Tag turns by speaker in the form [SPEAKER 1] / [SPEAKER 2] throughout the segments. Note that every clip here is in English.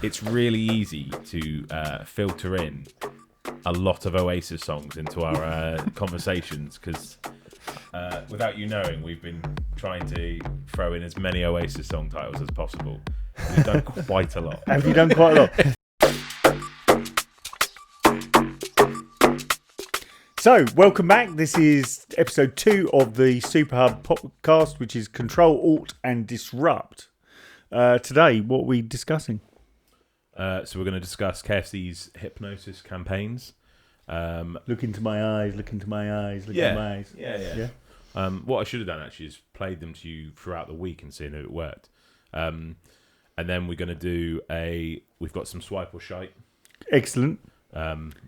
[SPEAKER 1] it's really easy to filter in a lot of Oasis songs into our conversations because without you knowing, we've been trying to throw in as many Oasis song titles as possible. We've done quite a lot.
[SPEAKER 2] Have you done quite a lot? So, welcome back. This is episode 2 of the SuperHub podcast, which is Control, Alt and Disrupt. Today, what are we discussing?
[SPEAKER 1] So we're going to discuss KFC's hypnosis campaigns.
[SPEAKER 2] Look into my eyes, look into my eyes, look into my eyes.
[SPEAKER 1] Yeah. What I should have done actually is played them to you throughout the week and seen if it worked. And then we're going to do we've got some swipe or shite.
[SPEAKER 2] Excellent.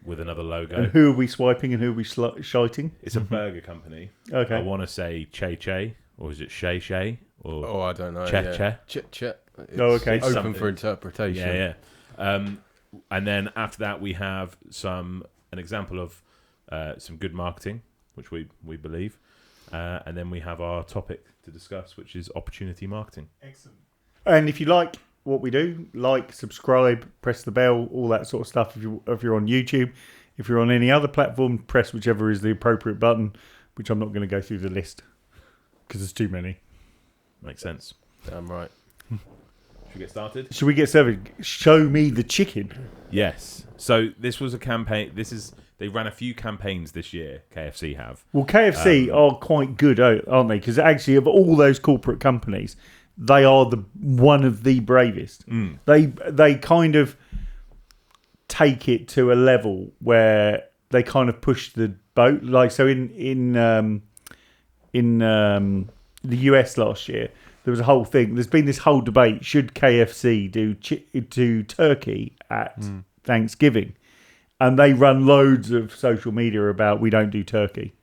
[SPEAKER 1] With another logo.
[SPEAKER 2] And who are we swiping and who are we shiting?
[SPEAKER 1] It's a burger company.
[SPEAKER 2] Okay.
[SPEAKER 1] I want to say Che, or is it Shay? Or
[SPEAKER 3] I don't know.
[SPEAKER 1] Che.
[SPEAKER 3] Che.
[SPEAKER 2] Okay.
[SPEAKER 3] Open
[SPEAKER 1] Something.
[SPEAKER 3] for interpretation.
[SPEAKER 1] Yeah. And then after that, we have an example of some good marketing, which we believe. And then we have our topic to discuss, which is opportunity marketing.
[SPEAKER 2] Excellent. And if you like what we do, like, subscribe, press the bell, all that sort of stuff. If you're on YouTube, if you're on any other platform, press whichever is the appropriate button, which I'm not going to go through the list because there's too many.
[SPEAKER 1] Makes sense.
[SPEAKER 3] Damn right.
[SPEAKER 1] Should we get started?
[SPEAKER 2] Should we get started? Show me the chicken.
[SPEAKER 1] Yes. So this was a campaign. They ran a few campaigns this year. KFC have.
[SPEAKER 2] Well, KFC are quite good, aren't they? Because actually, of all those corporate companies, they are one of the bravest. They kind of take it to a level where they kind of push the boat. Like so, in the US last year, there was a whole thing. There's been this whole debate: should KFC do turkey at Thanksgiving? And they run loads of social media about we don't do turkey.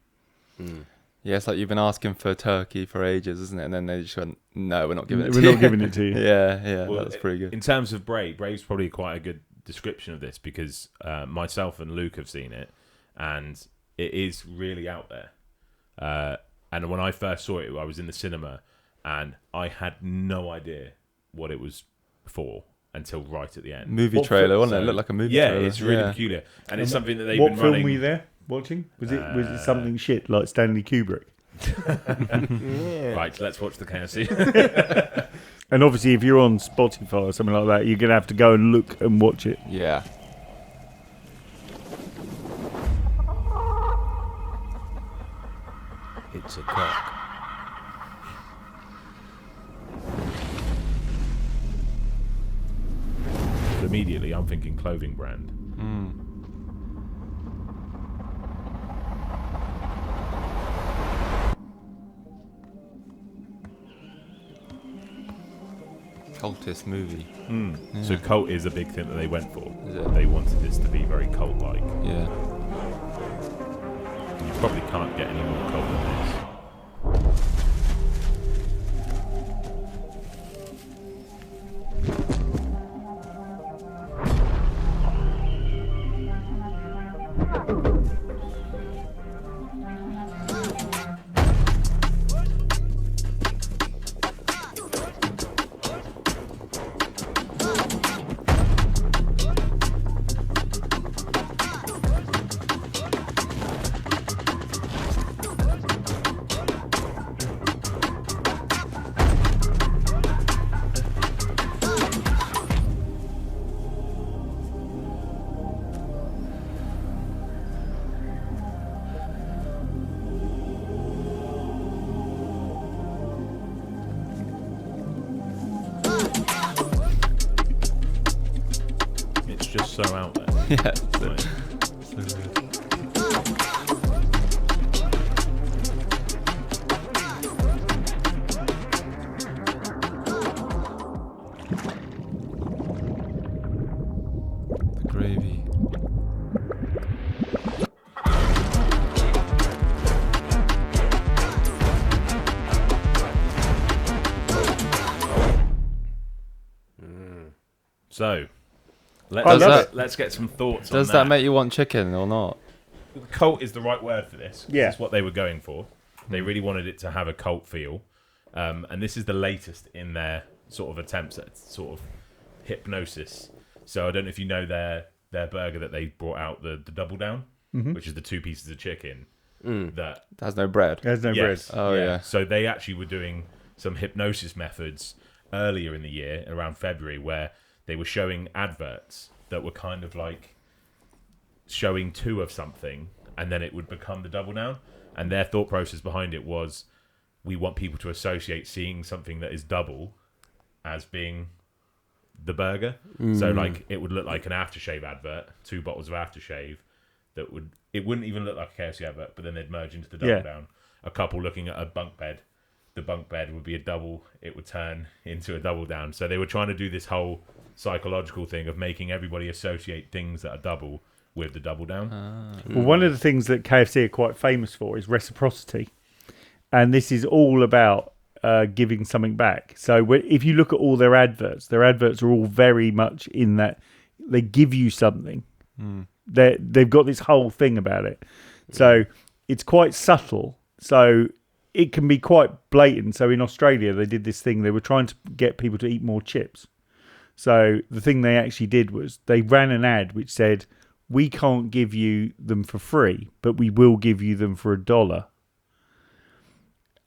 [SPEAKER 4] Yeah, it's like you've been asking for turkey for ages, isn't it? And then they just went, no, we're not giving it to you.
[SPEAKER 2] We're not giving it to you.
[SPEAKER 4] Yeah,
[SPEAKER 1] Well,
[SPEAKER 4] that's pretty good.
[SPEAKER 1] In terms of Brave's probably quite a good description of this because myself and Luke have seen it, and it is really out there. And when I first saw it, I was in the cinema, and I had no idea what it was for until right at the end.
[SPEAKER 4] Movie trailer, wasn't it? It looked like a movie trailer.
[SPEAKER 1] Yeah, it's really peculiar, and it's something that they've
[SPEAKER 2] What
[SPEAKER 1] been
[SPEAKER 2] film
[SPEAKER 1] running.
[SPEAKER 2] were you there watching? Was it something shit like Stanley Kubrick?
[SPEAKER 1] Right, let's watch the KFC.
[SPEAKER 2] And obviously, if you're on Spotify or something like that, you're going to have to go and look and watch it.
[SPEAKER 4] Yeah.
[SPEAKER 3] It's a cock.
[SPEAKER 1] Immediately, I'm thinking clothing brand.
[SPEAKER 4] Cultist movie. Yeah.
[SPEAKER 1] So cult is a big thing that they went for.
[SPEAKER 4] Is it?
[SPEAKER 1] They wanted this to be very cult-like.
[SPEAKER 4] Yeah.
[SPEAKER 1] You probably can't get any more cult than this. It's just so out there.
[SPEAKER 4] Yeah.
[SPEAKER 1] Like,
[SPEAKER 4] So good. The gravy.
[SPEAKER 1] so,
[SPEAKER 4] Does
[SPEAKER 1] let's get some thoughts on
[SPEAKER 4] Does that make you want chicken or not?
[SPEAKER 1] Cult is the right word for this.
[SPEAKER 2] Yeah.
[SPEAKER 1] That's what they were going for. They really wanted it to have a cult feel. And this is the latest in their sort of attempts at sort of hypnosis. So I don't know if you know their burger that they brought out, the double down, which is the 2 pieces of chicken. That
[SPEAKER 4] Has no bread.
[SPEAKER 2] There's no bread.
[SPEAKER 4] Oh, yeah.
[SPEAKER 1] So they actually were doing some hypnosis methods earlier in the year, around February, where they were showing adverts that were kind of like showing 2 of something, and then it would become the double down. And their thought process behind it was, we want people to associate seeing something that is double as being the burger. So like it would look like an aftershave advert, 2 bottles of aftershave. It wouldn't even look like a KFC advert, but then they'd merge into the double down. A couple looking at a bunk bed, the bunk bed would be a double, it would turn into a double down. So they were trying to do this whole psychological thing of making everybody associate things that are double with the double down.
[SPEAKER 2] Well, one of the things that KFC are quite famous for is reciprocity. And this is all about giving something back. So if you look at all their adverts are all very much in that they give you something. They've got this whole thing about it. So it's quite subtle. So it can be quite blatant. So in Australia, they did this thing. They were trying to get people to eat more chips. So the thing they actually did was they ran an ad which said, we can't give you them for free, but we will give you them for $1.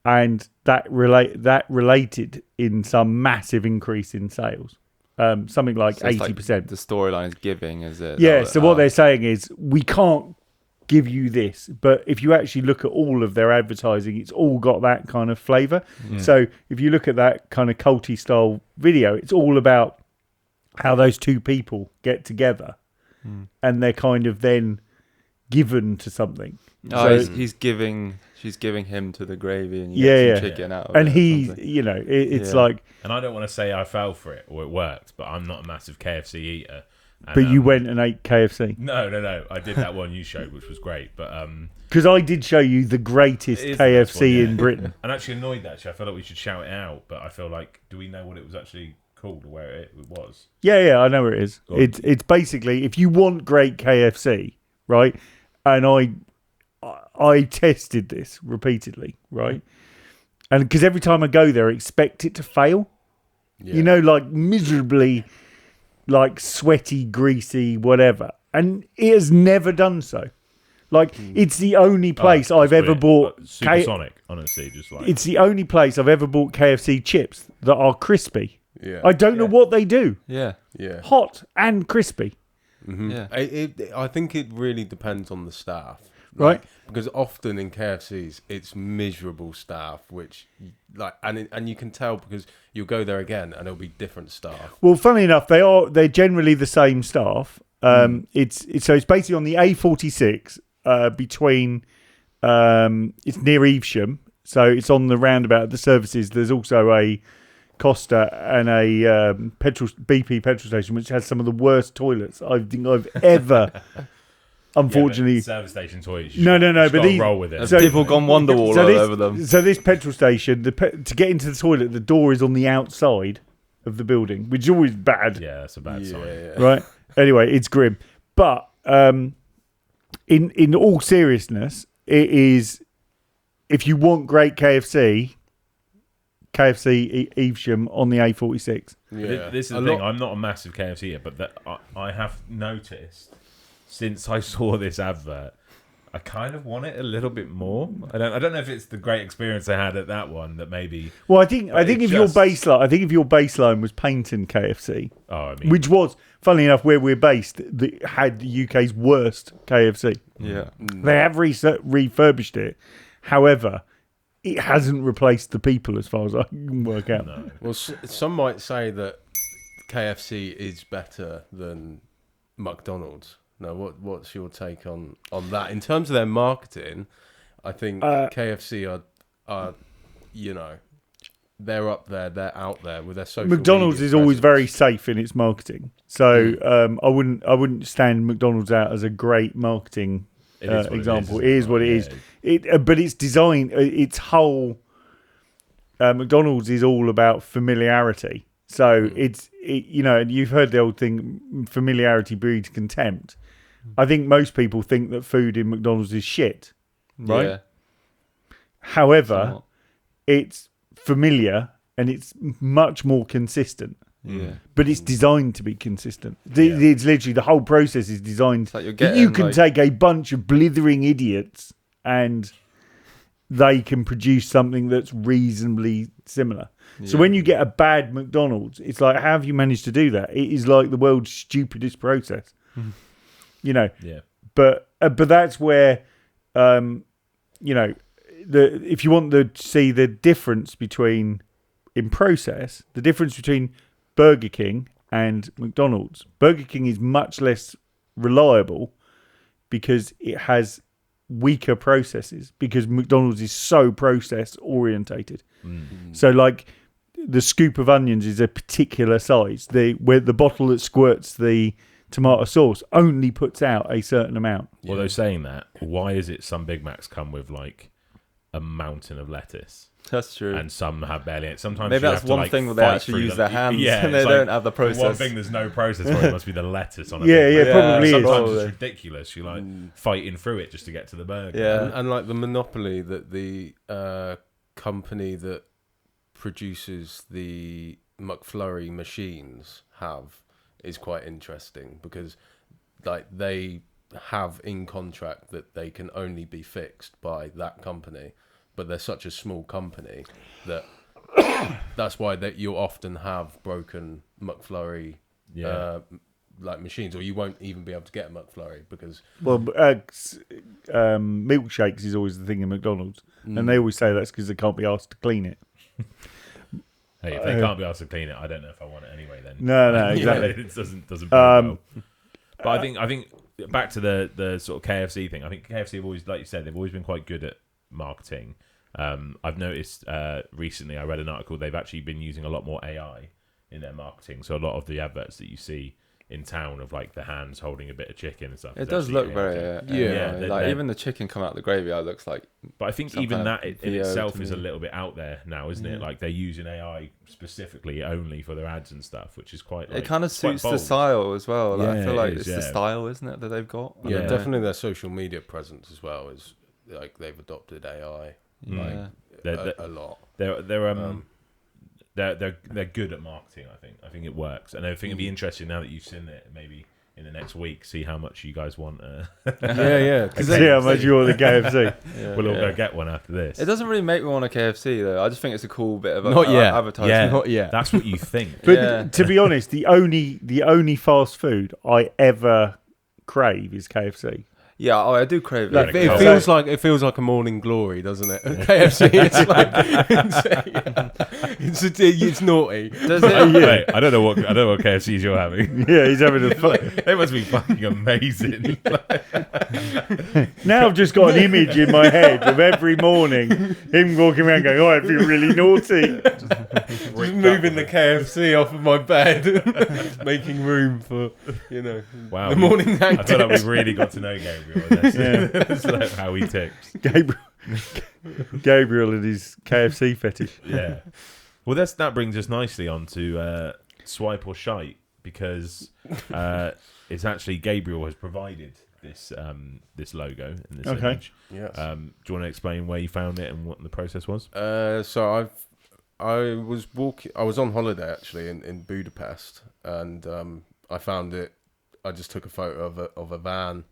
[SPEAKER 2] And that related in some massive increase in sales. Something like 80%.
[SPEAKER 4] Like the storyline is giving, is it?
[SPEAKER 2] Yeah, so what they're saying is, we can't give you this, but if you actually look at all of their advertising, it's all got that kind of flavour. So if you look at that kind of culty style video, it's all about how those 2 people get together and they're kind of then given to something.
[SPEAKER 4] Oh,
[SPEAKER 2] So-
[SPEAKER 4] she's giving him to the gravy and you get some chicken out of
[SPEAKER 2] and
[SPEAKER 4] it.
[SPEAKER 2] he,
[SPEAKER 4] Something.
[SPEAKER 2] you know, it's
[SPEAKER 4] Yeah.
[SPEAKER 2] like,
[SPEAKER 1] And I don't want to say I fell for it or it worked, but I'm not a massive KFC eater. And,
[SPEAKER 2] but you went and ate KFC.
[SPEAKER 1] No. I did that one you showed, which was great. But
[SPEAKER 2] Because I did show you the greatest
[SPEAKER 1] it is the best
[SPEAKER 2] KFC
[SPEAKER 1] one, yeah.
[SPEAKER 2] in Britain.
[SPEAKER 1] I'm actually annoyed actually. I feel like we should shout it out, but I feel like, do we know what it was actually called or where it was?
[SPEAKER 2] Yeah, I know where it is.
[SPEAKER 1] Go on.
[SPEAKER 2] It's basically, if you want great KFC, right? And I tested this repeatedly, right? And because every time I go there, I expect it to fail.
[SPEAKER 3] Yeah.
[SPEAKER 2] You know, like miserably, like sweaty, greasy, whatever. And it has never done so. Like, it's the only place I've ever bought.
[SPEAKER 1] Supersonic, honestly, just like
[SPEAKER 2] It's the only place I've ever bought KFC chips that are crispy.
[SPEAKER 3] Yeah.
[SPEAKER 2] I don't know what they do.
[SPEAKER 4] Yeah.
[SPEAKER 3] Yeah.
[SPEAKER 2] Hot and crispy.
[SPEAKER 4] Yeah.
[SPEAKER 3] I think it really depends on the staff.
[SPEAKER 2] Right.
[SPEAKER 3] Because often in KFCs, it's miserable staff, which and you can tell because you'll go there again and it'll be different staff.
[SPEAKER 2] Well, funnily enough, they're generally the same staff. It's basically on the A46 between it's near Evesham, so it's on the roundabout of the services. There's also a Costa and a BP petrol station, which has some of the worst toilets I think I've ever. Unfortunately,
[SPEAKER 1] service station toilets.
[SPEAKER 2] No,
[SPEAKER 1] but
[SPEAKER 2] but
[SPEAKER 1] roll with it.
[SPEAKER 2] So-
[SPEAKER 4] People gone Wonderwall all over them.
[SPEAKER 2] So this petrol station, to get into the toilet, the door is on the outside of the building, which is always bad.
[SPEAKER 1] Yeah, that's a bad sign.
[SPEAKER 3] Yeah.
[SPEAKER 2] Right. Anyway, it's grim. But in all seriousness, it is, if you want great KFC Evesham on the A46.
[SPEAKER 3] Yeah.
[SPEAKER 1] This is the thing. I'm not a massive KFC eater, but I have noticed since I saw this advert, I kind of want it a little bit more. I don't know if it's the great experience I had at that one that maybe.
[SPEAKER 2] Well, I think if your baseline was Paignton KFC, which was, funnily enough, where we're based, that had the UK's worst KFC.
[SPEAKER 4] Yeah.
[SPEAKER 2] They have refurbished it. However, it hasn't replaced the people as far as I can work out.
[SPEAKER 1] No.
[SPEAKER 3] Well, some might say that KFC is better than McDonald's. Now, what's your take on that? In terms of their marketing, I think KFC are they're up there, they're out there with their social
[SPEAKER 2] McDonald's
[SPEAKER 3] media
[SPEAKER 2] is always
[SPEAKER 3] presence.
[SPEAKER 2] very safe in its marketing, so I wouldn't stand McDonald's out as a great marketing example. It is what it is. But it's design. Its whole McDonald's is all about familiarity. So and you've heard the old thing: familiarity breeds contempt. I think most people think that food in McDonald's is shit, right?
[SPEAKER 4] Yeah.
[SPEAKER 2] However,
[SPEAKER 4] Somewhat.
[SPEAKER 2] it's familiar and it's much more consistent.
[SPEAKER 4] Yeah.
[SPEAKER 2] But it's designed to be consistent. It's literally the whole process is designed
[SPEAKER 4] It's like you're
[SPEAKER 2] that you
[SPEAKER 4] getting,
[SPEAKER 2] can
[SPEAKER 4] like-
[SPEAKER 2] take a bunch of blithering idiots and they can produce something that's reasonably similar. So when you get a bad McDonald's, it's like, how have you managed to do that? It is like the world's stupidest process. You know.
[SPEAKER 1] Yeah.
[SPEAKER 2] But that's where, you know, if you want to see the difference between in process, the difference between Burger King and McDonald's. Burger King is much less reliable because it has weaker processes, because McDonald's is so process orientated. So like the scoop of onions is a particular size. Where the bottle that squirts the tomato sauce only puts out a certain amount.
[SPEAKER 1] Although saying that, why is it some Big Macs come with like a mountain of lettuce?
[SPEAKER 4] That's true.
[SPEAKER 1] And some have barely. Sometimes
[SPEAKER 4] Maybe
[SPEAKER 1] you
[SPEAKER 4] that's
[SPEAKER 1] have to,
[SPEAKER 4] one
[SPEAKER 1] like,
[SPEAKER 4] thing where they
[SPEAKER 1] fight
[SPEAKER 4] actually
[SPEAKER 1] through
[SPEAKER 4] use their hands and they
[SPEAKER 1] it's
[SPEAKER 4] don't have the process.
[SPEAKER 1] One thing there's no process for it must be the lettuce on it.
[SPEAKER 2] Yeah, probably is.
[SPEAKER 1] Sometimes
[SPEAKER 4] Probably.
[SPEAKER 1] it's ridiculous. You're like fighting through it just to get to the burger.
[SPEAKER 4] Yeah.
[SPEAKER 3] And like the monopoly that the company that produces the McFlurry machines have is quite interesting, because like they have in contract that they can only be fixed by that company, but they're such a small company that that's why that you'll often have broken McFlurry like machines, or you won't even be able to get a McFlurry because
[SPEAKER 2] milkshakes is always the thing in McDonald's, and they always say that's because they can't be asked to clean it.
[SPEAKER 1] Hey, if they can't be asked to clean it, I don't know if I want it anyway. Then
[SPEAKER 2] No, exactly.
[SPEAKER 1] It doesn't well. But I think back to the sort of KFC thing. I think KFC have always, like you said, they've always been quite good at marketing. I've noticed recently, I read an article, they've actually been using a lot more AI in their marketing. So a lot of the adverts that you see in town of like the hands holding a bit of chicken and stuff.
[SPEAKER 4] It does look very, like even the chicken coming out the graveyard looks like.
[SPEAKER 1] But I think
[SPEAKER 4] some
[SPEAKER 1] even
[SPEAKER 4] kind
[SPEAKER 1] that
[SPEAKER 4] of
[SPEAKER 1] in
[SPEAKER 4] VO
[SPEAKER 1] itself
[SPEAKER 4] to
[SPEAKER 1] is a
[SPEAKER 4] me.
[SPEAKER 1] little bit out there now, isn't it? Like they're using AI specifically only for their ads and stuff, which is quite. Like,
[SPEAKER 4] It kind of
[SPEAKER 1] it's quite
[SPEAKER 4] suits the
[SPEAKER 1] bold.
[SPEAKER 4] style as well. Like,
[SPEAKER 1] Yeah,
[SPEAKER 4] I feel
[SPEAKER 1] it
[SPEAKER 4] like
[SPEAKER 1] is,
[SPEAKER 4] it's
[SPEAKER 1] yeah.
[SPEAKER 4] the style, isn't it, that they've got?
[SPEAKER 3] yeah,
[SPEAKER 1] Yeah.
[SPEAKER 3] definitely their social media presence as well is like they've adopted AI
[SPEAKER 4] Yeah.
[SPEAKER 3] a lot.
[SPEAKER 1] They're good at marketing. I think it works, and I think it'd be interesting now that you've seen it. Maybe in the next week, see how much you guys want.
[SPEAKER 3] Yeah.
[SPEAKER 2] See how much you want the KFC.
[SPEAKER 1] We'll all go get one after this.
[SPEAKER 4] It doesn't really make me want a KFC though. I just think it's a cool bit of
[SPEAKER 3] Not yet.
[SPEAKER 4] advertising.
[SPEAKER 1] Yeah,
[SPEAKER 3] Not yet.
[SPEAKER 1] That's what you think.
[SPEAKER 2] But
[SPEAKER 4] Yeah.
[SPEAKER 2] to be honest, the only fast food I ever crave is KFC.
[SPEAKER 4] Yeah, I do crave it.
[SPEAKER 2] Like,
[SPEAKER 3] It feels like a morning glory, doesn't it? KFC, it's like it's naughty.
[SPEAKER 4] Does it?
[SPEAKER 1] Mate, I don't know what KFCs you're having.
[SPEAKER 2] Yeah, he's having a
[SPEAKER 1] They must be fucking amazing.
[SPEAKER 2] Now I've just got an image in my head of every morning him walking around going, "Oh, I feel really naughty."
[SPEAKER 3] Just moving the KFC off of my bed, making room for
[SPEAKER 1] Wow,
[SPEAKER 3] the morning
[SPEAKER 1] I
[SPEAKER 3] activity.
[SPEAKER 1] feel like we've really got to know Gabriel. That's like how he ticks.
[SPEAKER 2] Gabriel and his KFC fetish.
[SPEAKER 1] Yeah. Well, that brings us nicely on to swipe or shite, because it's actually Gabriel has provided this logo and this image.
[SPEAKER 3] Yes.
[SPEAKER 1] Do you want to explain where you found it and what the process was?
[SPEAKER 3] So I was on holiday actually in Budapest, and I found it. I just took a photo of a van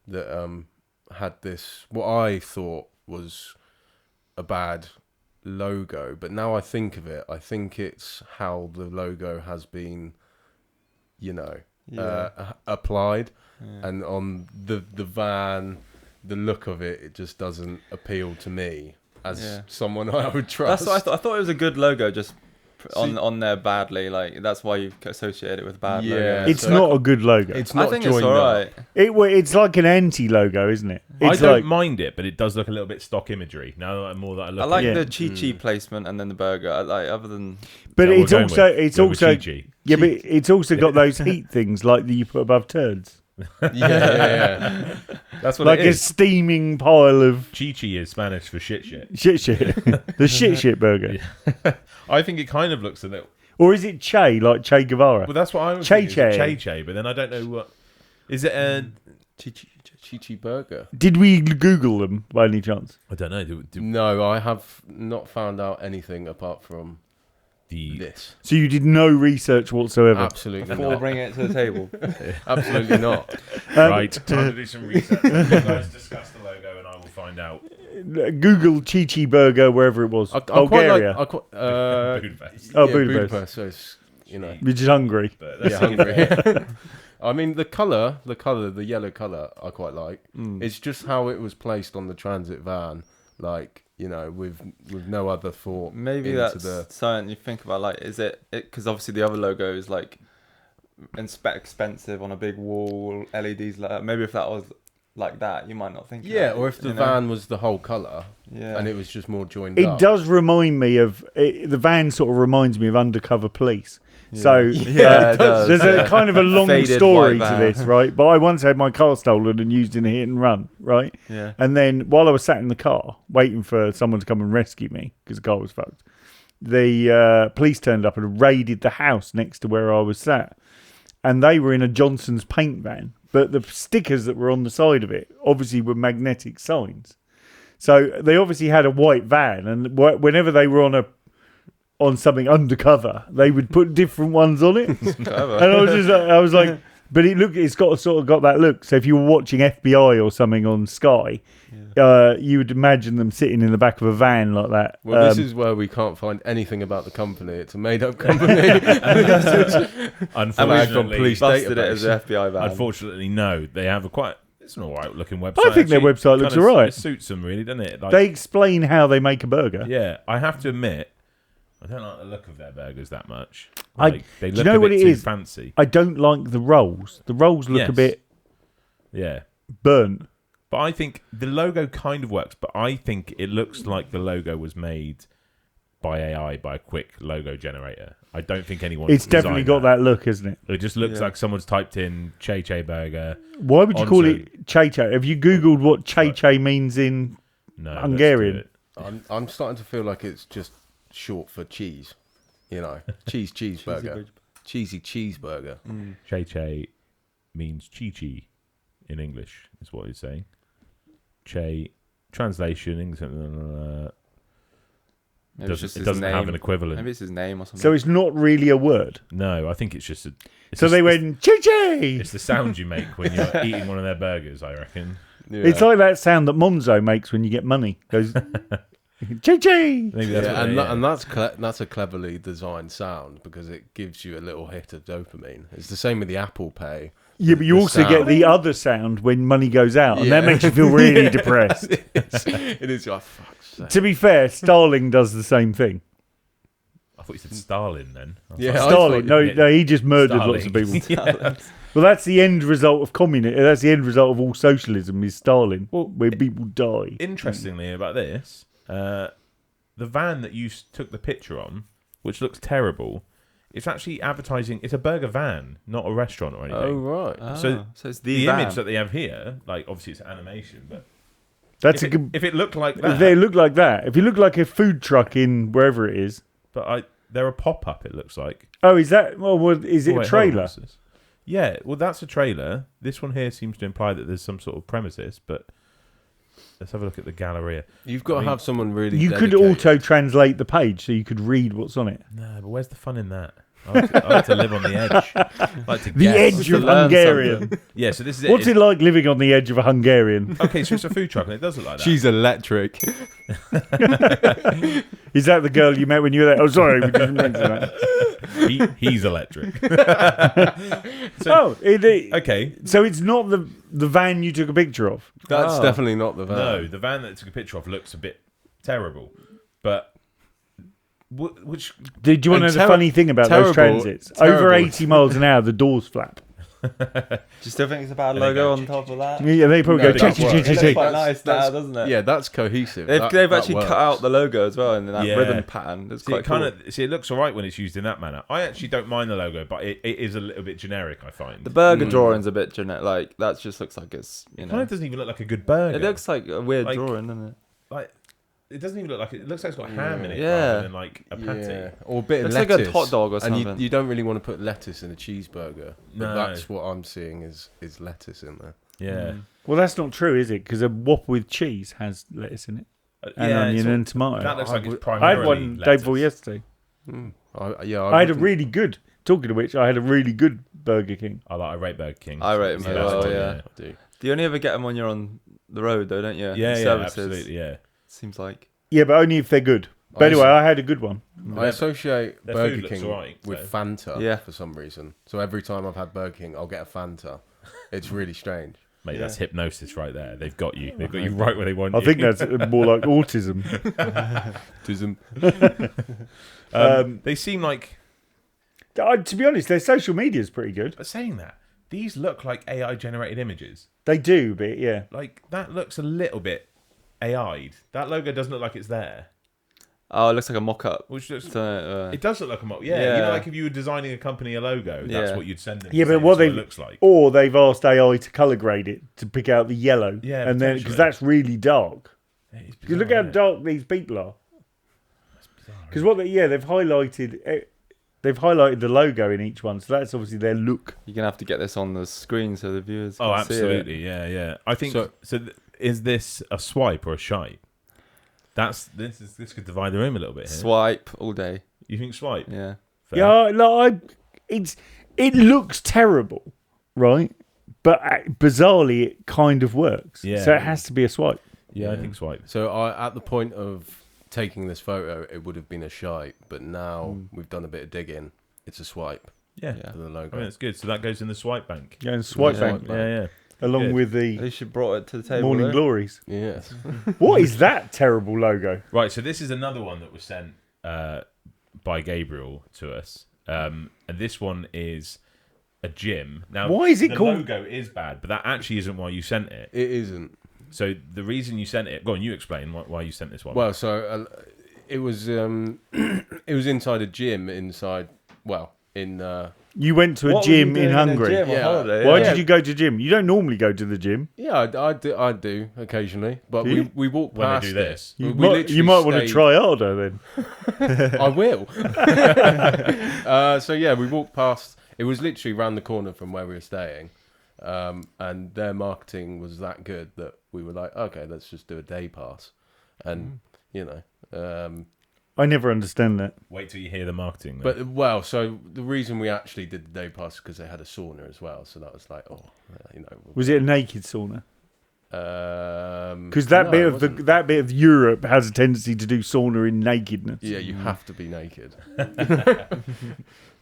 [SPEAKER 3] that had this, what I thought was a bad logo, but now I think of it, I think it's how the logo has been, applied, and on the van, the look of it just doesn't appeal to me as someone I would trust.
[SPEAKER 4] That's what I thought it was a good logo, just on there badly. Like that's why you associate it with bad logo.
[SPEAKER 2] It's not a good logo.
[SPEAKER 3] It's
[SPEAKER 4] I
[SPEAKER 3] not
[SPEAKER 4] think it's
[SPEAKER 3] joined
[SPEAKER 4] alright.
[SPEAKER 3] up.
[SPEAKER 2] It's like an anti-logo, isn't it? It's
[SPEAKER 1] I don't
[SPEAKER 2] like,
[SPEAKER 1] mind it, but it does look a little bit stock imagery. Now that I look
[SPEAKER 4] I like
[SPEAKER 1] at
[SPEAKER 4] the
[SPEAKER 1] it.
[SPEAKER 4] chi placement and then the burger. I like other than
[SPEAKER 2] but
[SPEAKER 1] Is
[SPEAKER 2] it's
[SPEAKER 1] that what we're going with? Go with
[SPEAKER 2] also
[SPEAKER 1] Chi-Chi.
[SPEAKER 2] yeah, but it's also got those heat things like that you put above turds,
[SPEAKER 3] Yeah.
[SPEAKER 1] That's what
[SPEAKER 2] like
[SPEAKER 1] it
[SPEAKER 2] a
[SPEAKER 1] is.
[SPEAKER 2] steaming pile of
[SPEAKER 1] Chi-Chi is Spanish for shit.
[SPEAKER 2] shit. The shit burger,
[SPEAKER 1] I think it kind of looks a little.
[SPEAKER 2] or is it Che, like Che Guevara?
[SPEAKER 1] Well, that's what I was
[SPEAKER 2] Che
[SPEAKER 1] thinking.
[SPEAKER 2] Che.
[SPEAKER 1] Che, but then I don't know what. Is it a.
[SPEAKER 3] Chi-Chi burger.
[SPEAKER 2] Did we Google them by any chance?
[SPEAKER 1] I don't know.
[SPEAKER 3] No, I have not found out anything apart from this.
[SPEAKER 2] So you did no research whatsoever.
[SPEAKER 3] Absolutely
[SPEAKER 4] Before
[SPEAKER 3] not.
[SPEAKER 4] bringing it to the table.
[SPEAKER 3] Absolutely not.
[SPEAKER 1] Right, time to do some research. You guys discuss the logo, and I will find out.
[SPEAKER 2] Google Chi Burger wherever it was. Bulgaria.
[SPEAKER 1] Budapest.
[SPEAKER 2] Budapest.
[SPEAKER 3] So it's,
[SPEAKER 2] Which is Hungary.
[SPEAKER 1] But that's
[SPEAKER 3] Hungry. I mean, the yellow colour, I quite like. It's just how it was placed on the transit van, with no other thought.
[SPEAKER 4] Maybe
[SPEAKER 3] into
[SPEAKER 4] that's something you think about. Like, is it because obviously the other logo is like expensive on a big wall, LEDs. Like maybe if that was like that, you might not think.
[SPEAKER 3] Yeah, or if the van was the whole colour, and it was just more joined up.
[SPEAKER 2] It does remind me of the van. Sort of reminds me of Undercover Police. Yeah. So
[SPEAKER 4] it does.
[SPEAKER 2] There's a kind of a long
[SPEAKER 4] Faded
[SPEAKER 2] story
[SPEAKER 4] white
[SPEAKER 2] to
[SPEAKER 4] van.
[SPEAKER 2] this, right? But I once had my car stolen and used in a hit and run, right?
[SPEAKER 4] Yeah.
[SPEAKER 2] And then while I was sat in the car waiting for someone to come and rescue me because the car was fucked, the police turned up and raided the house next to where I was sat, and they were in a Johnson's paint van, but the stickers that were on the side of it obviously were magnetic signs. So they obviously had a white van, and whenever they were on something undercover, they would put different ones on it. And I was like, but it's got that look. So if you were watching FBI or something on Sky, you would imagine them sitting in the back of a van like that.
[SPEAKER 3] Well, this is where we can't find anything about the company. It's a made-up company.
[SPEAKER 1] Unfortunately,
[SPEAKER 3] police
[SPEAKER 4] busted it
[SPEAKER 3] database.
[SPEAKER 4] as an FBI van.
[SPEAKER 1] Unfortunately, no. They have it's an alright looking website.
[SPEAKER 2] I think their website looks alright.
[SPEAKER 1] It suits them really, doesn't it?
[SPEAKER 2] They explain how they make a burger.
[SPEAKER 1] Yeah, I have to admit, I don't like the look of their burgers that much.
[SPEAKER 2] They
[SPEAKER 1] look
[SPEAKER 2] do you know
[SPEAKER 1] a
[SPEAKER 2] what
[SPEAKER 1] bit
[SPEAKER 2] it
[SPEAKER 1] too
[SPEAKER 2] is?
[SPEAKER 1] fancy.
[SPEAKER 2] I don't like the rolls. The rolls look a bit burnt.
[SPEAKER 1] But I think the logo kind of works, but I think it looks like the logo was made by AI, by a quick logo generator. I don't think anyone.
[SPEAKER 2] It's definitely got that look, isn't it?
[SPEAKER 1] It just looks like someone's typed in Che Che Burger.
[SPEAKER 2] Why would you call it Che Che? Have you Googled what Che Che means in Hungarian?
[SPEAKER 3] I'm starting to feel like it's just short for cheese. Cheeseburger. Cheesy cheeseburger.
[SPEAKER 1] Che Che means chi chi in English, is what he's saying. Che, translation, English, it doesn't have an equivalent.
[SPEAKER 4] Maybe it's his name or something.
[SPEAKER 2] So it's not really a word?
[SPEAKER 1] No, I think it's just
[SPEAKER 2] they went, Chi-Chi!
[SPEAKER 1] It's the sound you make when you're eating one of their burgers, I reckon.
[SPEAKER 2] Yeah. It's like that sound that Monzo makes when you get money. Goes, Chi-Chi!
[SPEAKER 3] And that's a cleverly designed sound because it gives you a little hit of dopamine. It's the same with the Apple Pay.
[SPEAKER 2] Yeah, but you also get the other sound when money goes out, and that makes you feel really depressed.
[SPEAKER 3] It is like, fuck's sake.
[SPEAKER 2] To be fair, Starling does the same thing.
[SPEAKER 1] I thought you said Stalin then.
[SPEAKER 2] Starling. No, he just murdered lots of people. Well, that's the end result of communism. That's the end result of all socialism is Stalin, where people die.
[SPEAKER 1] Interestingly about this, the van that you took the picture on, which looks terrible, it's actually advertising. It's a burger van, not a restaurant or anything.
[SPEAKER 3] Oh, right.
[SPEAKER 1] So
[SPEAKER 4] it's
[SPEAKER 1] the
[SPEAKER 4] van.
[SPEAKER 1] image that they have here, obviously it's animation, but
[SPEAKER 2] that's
[SPEAKER 1] if it looked like that.
[SPEAKER 2] If they look like that. If you look like a food truck in wherever it is.
[SPEAKER 1] But they're a pop-up, it looks like.
[SPEAKER 2] Oh, is that... Well, is it a trailer?
[SPEAKER 1] Yeah, well, that's a trailer. This one here seems to imply that there's some sort of premises, but let's have a look at the Galleria.
[SPEAKER 3] You've got to have someone really
[SPEAKER 2] You
[SPEAKER 3] dedicated.
[SPEAKER 2] could auto-translate the page so you could read what's on it.
[SPEAKER 1] No, but where's the fun in that? I like to live on the edge.
[SPEAKER 2] The edge of Hungarian.
[SPEAKER 1] Yeah, so this is it.
[SPEAKER 2] What's it like living on the edge of a Hungarian?
[SPEAKER 1] Okay, so it's a food truck and it does look like that.
[SPEAKER 3] She's electric.
[SPEAKER 2] Is that the girl you met when you were there? Oh, sorry. We didn't mention that.
[SPEAKER 1] He's electric.
[SPEAKER 2] Okay. So it's not the van you took a picture of?
[SPEAKER 3] That's definitely not the van.
[SPEAKER 1] No, the van that I took a picture of looks a bit terrible. But... Which
[SPEAKER 2] do you want to know the funny thing about those transits? Over 80 miles an hour, the doors flap.
[SPEAKER 4] Do you still think it's a bad logo on top of that?
[SPEAKER 2] Yeah, they probably go
[SPEAKER 4] It looks quite nice now, doesn't it?
[SPEAKER 3] Yeah, that's cohesive.
[SPEAKER 4] They've actually cut out the logo as well in that ribbon pattern. It's quite cool.
[SPEAKER 1] It looks all right when it's used in that manner. I actually don't mind the logo, but it is a little bit generic, I find.
[SPEAKER 4] The burger drawing's a bit generic. Like, that just looks like it's,
[SPEAKER 1] It kind of doesn't even look like a good burger.
[SPEAKER 4] It looks like a weird drawing, doesn't it?
[SPEAKER 1] It doesn't even look like it looks like it's got ham in it rather than like a patty.
[SPEAKER 3] Or a bit of
[SPEAKER 4] lettuce.
[SPEAKER 3] lettuce.
[SPEAKER 4] Like a hot dog or something.
[SPEAKER 3] And you don't really want to put lettuce in a cheeseburger.
[SPEAKER 1] No.
[SPEAKER 3] But that's what I'm seeing is lettuce in there.
[SPEAKER 1] Yeah.
[SPEAKER 2] Well, that's not true, is it? Because a Whopper with cheese has lettuce in it. And onion and tomato.
[SPEAKER 1] That looks like it's primarily
[SPEAKER 2] I had one day before yesterday. I had a really good. Talking of which, I had a really good Burger King.
[SPEAKER 1] I rate Burger King.
[SPEAKER 4] I rate them as well. Yeah.
[SPEAKER 3] I do.
[SPEAKER 4] Do you only ever get them when you're on the road, though, don't you?
[SPEAKER 1] Yeah,
[SPEAKER 4] Services.
[SPEAKER 1] absolutely, yeah.
[SPEAKER 4] Seems like.
[SPEAKER 2] Yeah, but only if they're good. But anyway, I had a good one.
[SPEAKER 3] I associate
[SPEAKER 1] their
[SPEAKER 3] Burger
[SPEAKER 1] food looks
[SPEAKER 3] King
[SPEAKER 1] alright,
[SPEAKER 3] with
[SPEAKER 1] so.
[SPEAKER 3] Fanta for some reason. So every time I've had Burger King, I'll get a Fanta. It's really strange.
[SPEAKER 1] Mate, that's hypnosis right there. They've got you. They've got you right where they want
[SPEAKER 2] I
[SPEAKER 1] you.
[SPEAKER 2] think that's more like autism.
[SPEAKER 1] They seem like...
[SPEAKER 2] To be honest, their social media is pretty good.
[SPEAKER 1] Saying that, these look like AI-generated images.
[SPEAKER 2] They do, but yeah.
[SPEAKER 1] Like, that looks a little bit AI'd. That logo doesn't look like it's there.
[SPEAKER 4] Oh, it looks like a mock-up.
[SPEAKER 1] Which looks...
[SPEAKER 4] So,
[SPEAKER 1] it does look like a mock. Yeah, you know, like if you were designing a company a logo, that's what you'd send them.
[SPEAKER 2] Yeah, but what
[SPEAKER 1] it looks like.
[SPEAKER 2] Or they've asked AI to colour grade it to pick out the yellow.
[SPEAKER 1] Yeah,
[SPEAKER 2] and then because that's really dark. Because look how dark these people are. Because they've highlighted the logo in each one, so that's obviously their look.
[SPEAKER 4] You're gonna have to get this on the screen so the viewers.
[SPEAKER 1] Oh,
[SPEAKER 4] can
[SPEAKER 1] absolutely,
[SPEAKER 4] see it.
[SPEAKER 1] yeah. I think so. Is this a swipe or a shite? This could divide the room a little bit here.
[SPEAKER 4] Swipe all day.
[SPEAKER 1] You think swipe?
[SPEAKER 4] Yeah.
[SPEAKER 1] Fair.
[SPEAKER 2] Yeah, it looks terrible, right? But bizarrely, it kind of works.
[SPEAKER 1] Yeah.
[SPEAKER 2] So it has to be a swipe.
[SPEAKER 1] Yeah, I think swipe.
[SPEAKER 3] So at the point of taking this photo, it would have been a shite, but now we've done a bit of digging. It's a swipe.
[SPEAKER 1] Yeah.
[SPEAKER 3] For the logo.
[SPEAKER 1] I mean, that's good. So that goes in the swipe bank.
[SPEAKER 2] Yeah, and swipe bank.
[SPEAKER 1] Yeah.
[SPEAKER 2] Along
[SPEAKER 1] Good.
[SPEAKER 2] with
[SPEAKER 4] At
[SPEAKER 2] the
[SPEAKER 4] least you brought it to the table.
[SPEAKER 2] Morning
[SPEAKER 4] though.
[SPEAKER 2] Glories.
[SPEAKER 3] Yes.
[SPEAKER 2] What is that terrible logo?
[SPEAKER 1] Right, so this is another one that was sent by Gabriel to us. And this one is a gym. Now,
[SPEAKER 2] Why is it
[SPEAKER 1] the
[SPEAKER 2] called...
[SPEAKER 1] logo is bad, but that actually isn't why you sent it.
[SPEAKER 3] It isn't.
[SPEAKER 1] So the reason you sent it... Go on, you explain why you sent this one.
[SPEAKER 3] Well, so it was it was inside a gym inside... Well, in...
[SPEAKER 2] You went to a
[SPEAKER 4] What were you
[SPEAKER 2] gym
[SPEAKER 4] doing
[SPEAKER 2] in Hungary.
[SPEAKER 4] a gym on holiday?
[SPEAKER 2] Why
[SPEAKER 3] Yeah.
[SPEAKER 2] did you go to gym? You don't normally go to the gym.
[SPEAKER 3] Yeah, I do occasionally, but
[SPEAKER 2] Do you?
[SPEAKER 3] we walk
[SPEAKER 1] When they
[SPEAKER 3] past
[SPEAKER 1] do this.
[SPEAKER 3] it.
[SPEAKER 2] You
[SPEAKER 3] We
[SPEAKER 2] might
[SPEAKER 3] literally
[SPEAKER 2] want to
[SPEAKER 3] stayed-
[SPEAKER 2] try harder then.
[SPEAKER 3] I will. So yeah, we walked past. It was literally round the corner from where we were staying, and their marketing was that good that we were like, okay, let's just do a day pass, and
[SPEAKER 2] I never understand that.
[SPEAKER 1] Wait till you hear the marketing. Though.
[SPEAKER 3] But so the reason we actually did the day pass is because they had a sauna as well, so that was like,
[SPEAKER 2] Was it a naked sauna?
[SPEAKER 3] Because
[SPEAKER 2] Because that bit of Europe has a tendency to do sauna in nakedness.
[SPEAKER 3] yeah, you have to be naked.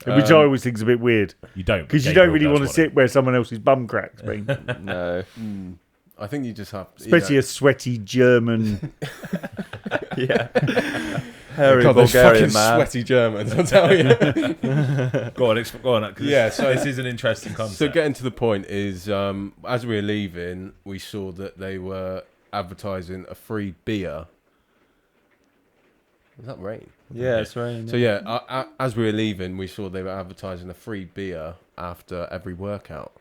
[SPEAKER 2] Which I always think is a bit weird.
[SPEAKER 1] You don't.
[SPEAKER 2] Because you don't really want to sit where someone else's bum crack's been.
[SPEAKER 4] No.
[SPEAKER 3] I think you just have,
[SPEAKER 2] Especially a sweaty German.
[SPEAKER 4] Yeah. Hairy
[SPEAKER 3] God, those
[SPEAKER 4] Bulgarian
[SPEAKER 3] fucking
[SPEAKER 4] man.
[SPEAKER 3] sweaty Germans, I'll tell you.
[SPEAKER 1] Go on. 'Cause
[SPEAKER 3] Yeah, so
[SPEAKER 1] this is an interesting concept.
[SPEAKER 3] So getting to the point is, as we were leaving, we saw that they were advertising a free beer. Was that rain?
[SPEAKER 4] Yeah, it's rain.
[SPEAKER 3] So yeah, as we were leaving, we saw they were advertising a free beer after every workout,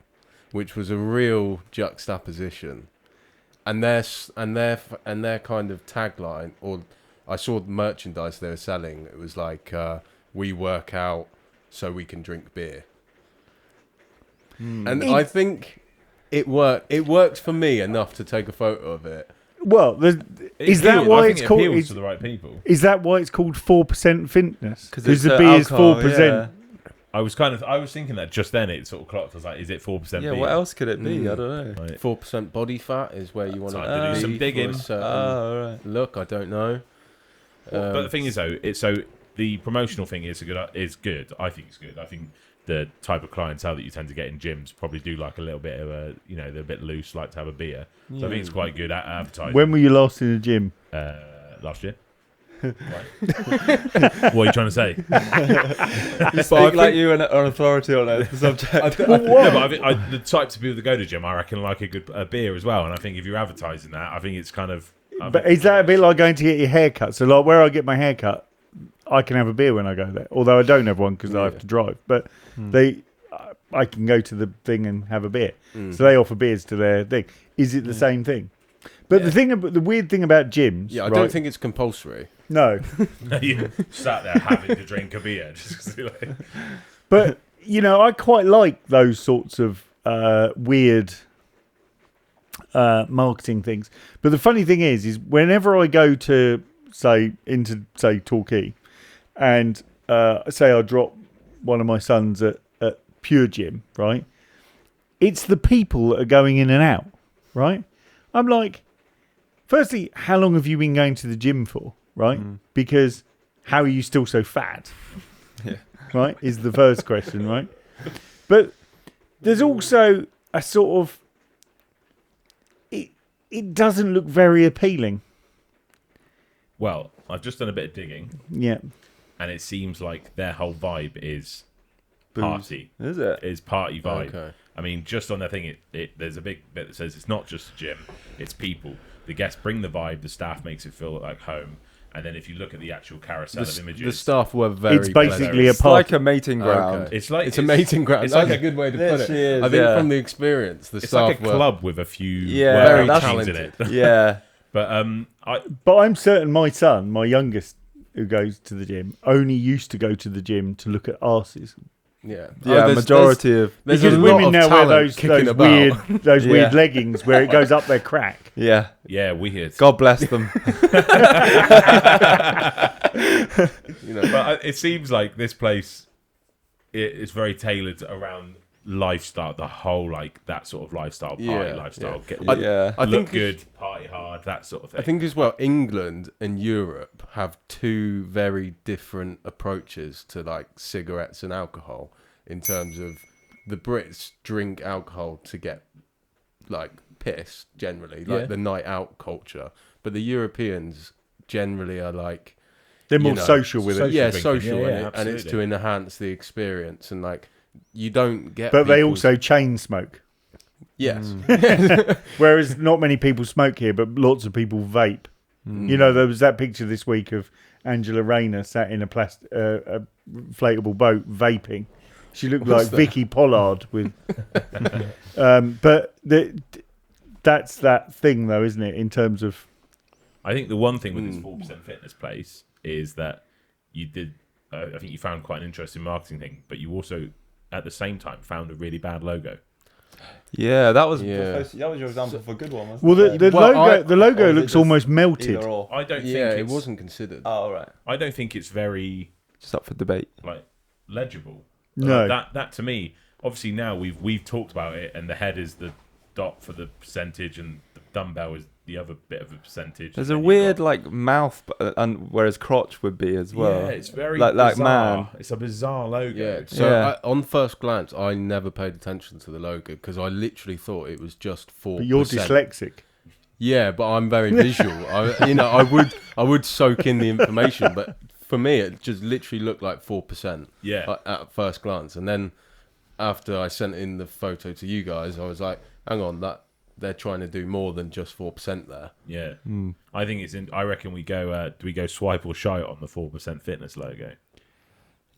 [SPEAKER 3] which was a real juxtaposition. And their kind of tagline, or I saw the merchandise they were selling. It was like, "We work out so we can drink beer." And I think it worked. It worked for me enough to take a photo of it.
[SPEAKER 2] Well, is that why it's called?
[SPEAKER 1] Appeals to the right people.
[SPEAKER 2] Is that why it's called 4% fitness?
[SPEAKER 4] Because
[SPEAKER 2] the beer is 4%.
[SPEAKER 4] Yeah.
[SPEAKER 1] I was thinking that just then. It sort of clocked. I was like, is it 4%?
[SPEAKER 4] Yeah,
[SPEAKER 1] beer?
[SPEAKER 4] what else could it be? I don't know.
[SPEAKER 1] Right.
[SPEAKER 3] 4% body fat is where you want
[SPEAKER 1] Time
[SPEAKER 3] to
[SPEAKER 1] to do
[SPEAKER 3] be
[SPEAKER 1] some
[SPEAKER 3] for
[SPEAKER 1] digging.
[SPEAKER 3] a certain
[SPEAKER 4] Oh, right.
[SPEAKER 3] look. I don't know.
[SPEAKER 1] But the thing is, though, the promotional thing is good. I think it's good. I think the type of clientele that you tend to get in gyms probably do like a little bit of a, they're a bit loose, like to have a beer. So I think it's quite good at advertising.
[SPEAKER 2] When were you last in a gym?
[SPEAKER 1] Last year. What are you trying to say?
[SPEAKER 4] You speak like you are authority on that subject.
[SPEAKER 1] No, but the types of people that go to gym, I reckon, like a beer as well. And I think if you're advertising that, I think it's kind of.
[SPEAKER 2] But is that a bit like going to get your hair cut? So like where I get my hair cut, I can have a beer when I go there. Although I don't have one because I have to drive. But I can go to the thing and have a beer. So they offer beers to their thing. Is it the same thing? But the weird thing about gyms...
[SPEAKER 3] Yeah, I don't think it's compulsory.
[SPEAKER 2] No.
[SPEAKER 1] You sat there having to drink a beer. Just like...
[SPEAKER 2] But, I quite like those sorts of weird marketing things. But the funny thing is whenever I go to, say, Torquay, and say I drop one of my sons at Pure Gym, right? It's the people that are going in and out, right? I'm like, firstly, how long have you been going to the gym for, right? Because how are you still so fat?
[SPEAKER 4] Yeah.
[SPEAKER 2] Right, is the first question, right? But there's also a sort of, it doesn't look very appealing.
[SPEAKER 1] Well, I've just done a bit of digging,
[SPEAKER 2] Yeah.
[SPEAKER 1] and it seems like their whole vibe is
[SPEAKER 4] Booze.
[SPEAKER 1] party.
[SPEAKER 4] Is it?
[SPEAKER 1] Is party vibe.
[SPEAKER 3] Okay.
[SPEAKER 1] I mean, just on the thing, there's a big bit that says it's not just a gym, it's people. The guests bring the vibe, the staff makes it feel like home. And then if you look at the actual carousel of images...
[SPEAKER 3] The staff were very...
[SPEAKER 2] It's basically
[SPEAKER 4] It's like a mating ground.
[SPEAKER 3] Okay.
[SPEAKER 1] It's
[SPEAKER 3] a mating ground.
[SPEAKER 1] It's
[SPEAKER 3] That's
[SPEAKER 1] like
[SPEAKER 3] a good way to put it.
[SPEAKER 4] Is,
[SPEAKER 3] I think from the experience, the
[SPEAKER 1] it's
[SPEAKER 3] staff
[SPEAKER 1] like a club with a few
[SPEAKER 3] very
[SPEAKER 1] machines
[SPEAKER 3] talented.
[SPEAKER 1] in it.
[SPEAKER 4] Yeah.
[SPEAKER 1] But
[SPEAKER 2] But I'm certain my son, my youngest, who goes to the gym, only used to go to the gym to look at arses.
[SPEAKER 3] Yeah,
[SPEAKER 4] Majority of...
[SPEAKER 3] There's
[SPEAKER 2] Because
[SPEAKER 3] a lot
[SPEAKER 2] women
[SPEAKER 3] of
[SPEAKER 2] now wear
[SPEAKER 3] talent kicking about.
[SPEAKER 2] those
[SPEAKER 4] Yeah.
[SPEAKER 2] weird leggings where it goes up their crack.
[SPEAKER 4] Yeah.
[SPEAKER 1] yeah, weird.
[SPEAKER 4] God bless them.
[SPEAKER 1] But it seems like this place is very tailored around lifestyle, the whole that sort of lifestyle, party lifestyle.
[SPEAKER 3] I
[SPEAKER 1] Look
[SPEAKER 3] think
[SPEAKER 1] good, party hard, that sort of thing.
[SPEAKER 3] I think as well, England and Europe have two very different approaches to cigarettes and alcohol. In terms of the Brits drink alcohol to get pissed generally, the night out culture, but the Europeans generally are
[SPEAKER 2] They're more social with it.
[SPEAKER 3] Yeah,
[SPEAKER 1] drinking.
[SPEAKER 3] social,
[SPEAKER 1] Yeah,
[SPEAKER 3] and it's to
[SPEAKER 1] absolutely.
[SPEAKER 3] enhance the experience and you don't get.
[SPEAKER 2] But they
[SPEAKER 3] people's-
[SPEAKER 2] also chain smoke.
[SPEAKER 3] yes,
[SPEAKER 2] Whereas not many people smoke here, but lots of people vape. You know, there was that picture this week of Angela Rayner sat in a inflatable boat vaping. She looked like Vicky Pollard with. But that's that thing, though, isn't it? In terms of,
[SPEAKER 1] I think the one thing with this 4% fitness place is that you did. I think you found quite an interesting marketing thing, but you also, at the same time, found a really bad logo.
[SPEAKER 4] Yeah, that was
[SPEAKER 3] Yeah.
[SPEAKER 4] that was your example for a good one, wasn't
[SPEAKER 2] well,
[SPEAKER 4] it?
[SPEAKER 2] the
[SPEAKER 3] Well,
[SPEAKER 2] logo
[SPEAKER 4] or is it
[SPEAKER 2] looks
[SPEAKER 4] just
[SPEAKER 2] almost melted.
[SPEAKER 4] Either or.
[SPEAKER 1] I don't think
[SPEAKER 3] yeah, it
[SPEAKER 1] it's,
[SPEAKER 3] wasn't considered.
[SPEAKER 4] Oh, right.
[SPEAKER 1] I don't think it's very
[SPEAKER 4] Just up for debate.
[SPEAKER 1] legible.
[SPEAKER 2] No.
[SPEAKER 1] That to me, obviously now we've talked about it, and the head is the dot for the percentage, and the dumbbell is the other bit of a percentage.
[SPEAKER 4] There's
[SPEAKER 1] and
[SPEAKER 4] a
[SPEAKER 1] then
[SPEAKER 4] weird
[SPEAKER 1] you've got-
[SPEAKER 4] mouth, and whereas crotch would be as well.
[SPEAKER 1] Yeah, it's very
[SPEAKER 4] like
[SPEAKER 1] bizarre.
[SPEAKER 4] man.
[SPEAKER 1] It's a bizarre logo.
[SPEAKER 3] Yeah. So
[SPEAKER 4] Yeah.
[SPEAKER 3] on first glance, I never paid attention to the logo because I literally thought it was just 4%.
[SPEAKER 2] But you're dyslexic.
[SPEAKER 3] Yeah, but I'm very visual. I would soak in the information, but for me, it just literally looked like 4%.
[SPEAKER 1] Yeah.
[SPEAKER 3] At first glance, and then after I sent in the photo to you guys, I was like, "Hang on, that they're trying to do more than just 4% there."
[SPEAKER 1] Yeah. I think it's in. I reckon we go. Do we go swipe or shite on the 4% fitness logo?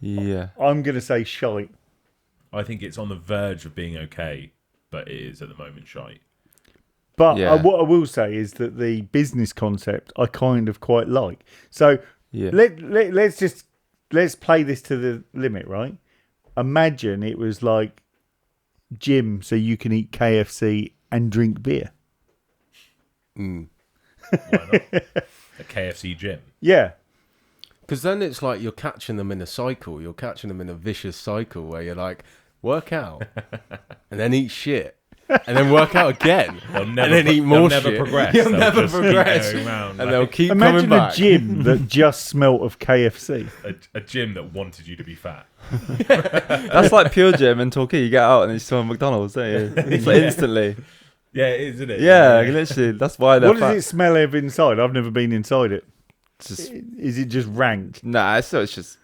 [SPEAKER 4] Yeah.
[SPEAKER 2] I'm going to say shite.
[SPEAKER 1] I think it's on the verge of being okay, but it is at the moment shite.
[SPEAKER 2] But
[SPEAKER 4] Yeah.
[SPEAKER 2] what I will say is that the business concept I kind of quite like. So
[SPEAKER 4] Yeah.
[SPEAKER 2] let's play this to the limit, right? Imagine it was like gym, so you can eat KFC and drink beer.
[SPEAKER 1] Why not? A KFC gym.
[SPEAKER 2] Yeah,
[SPEAKER 3] Because then it's like you're catching them in a cycle. You're catching them in a vicious cycle where you're like, work out and then eat shit. And then work out again.
[SPEAKER 1] They'll
[SPEAKER 3] and then eat more
[SPEAKER 1] they'll
[SPEAKER 3] shit.
[SPEAKER 1] never progress.
[SPEAKER 3] You'll
[SPEAKER 1] They'll
[SPEAKER 3] never
[SPEAKER 1] just keep
[SPEAKER 3] progress.
[SPEAKER 1] going round,
[SPEAKER 3] And they'll keep
[SPEAKER 2] imagine
[SPEAKER 3] coming
[SPEAKER 2] a
[SPEAKER 3] back.
[SPEAKER 2] gym that just smelt of KFC.
[SPEAKER 1] a gym that wanted you to be fat.
[SPEAKER 4] That's like Pure Gym and Torquay. You get out and you smell McDonald's, don't you? It's like instantly.
[SPEAKER 1] Yeah, it is, isn't it?
[SPEAKER 4] Yeah, literally. That's why they're
[SPEAKER 2] What
[SPEAKER 4] fat.
[SPEAKER 2] does it smell of inside? I've never been inside it.
[SPEAKER 4] It's just,
[SPEAKER 2] Is it just rank?
[SPEAKER 4] nah, it's just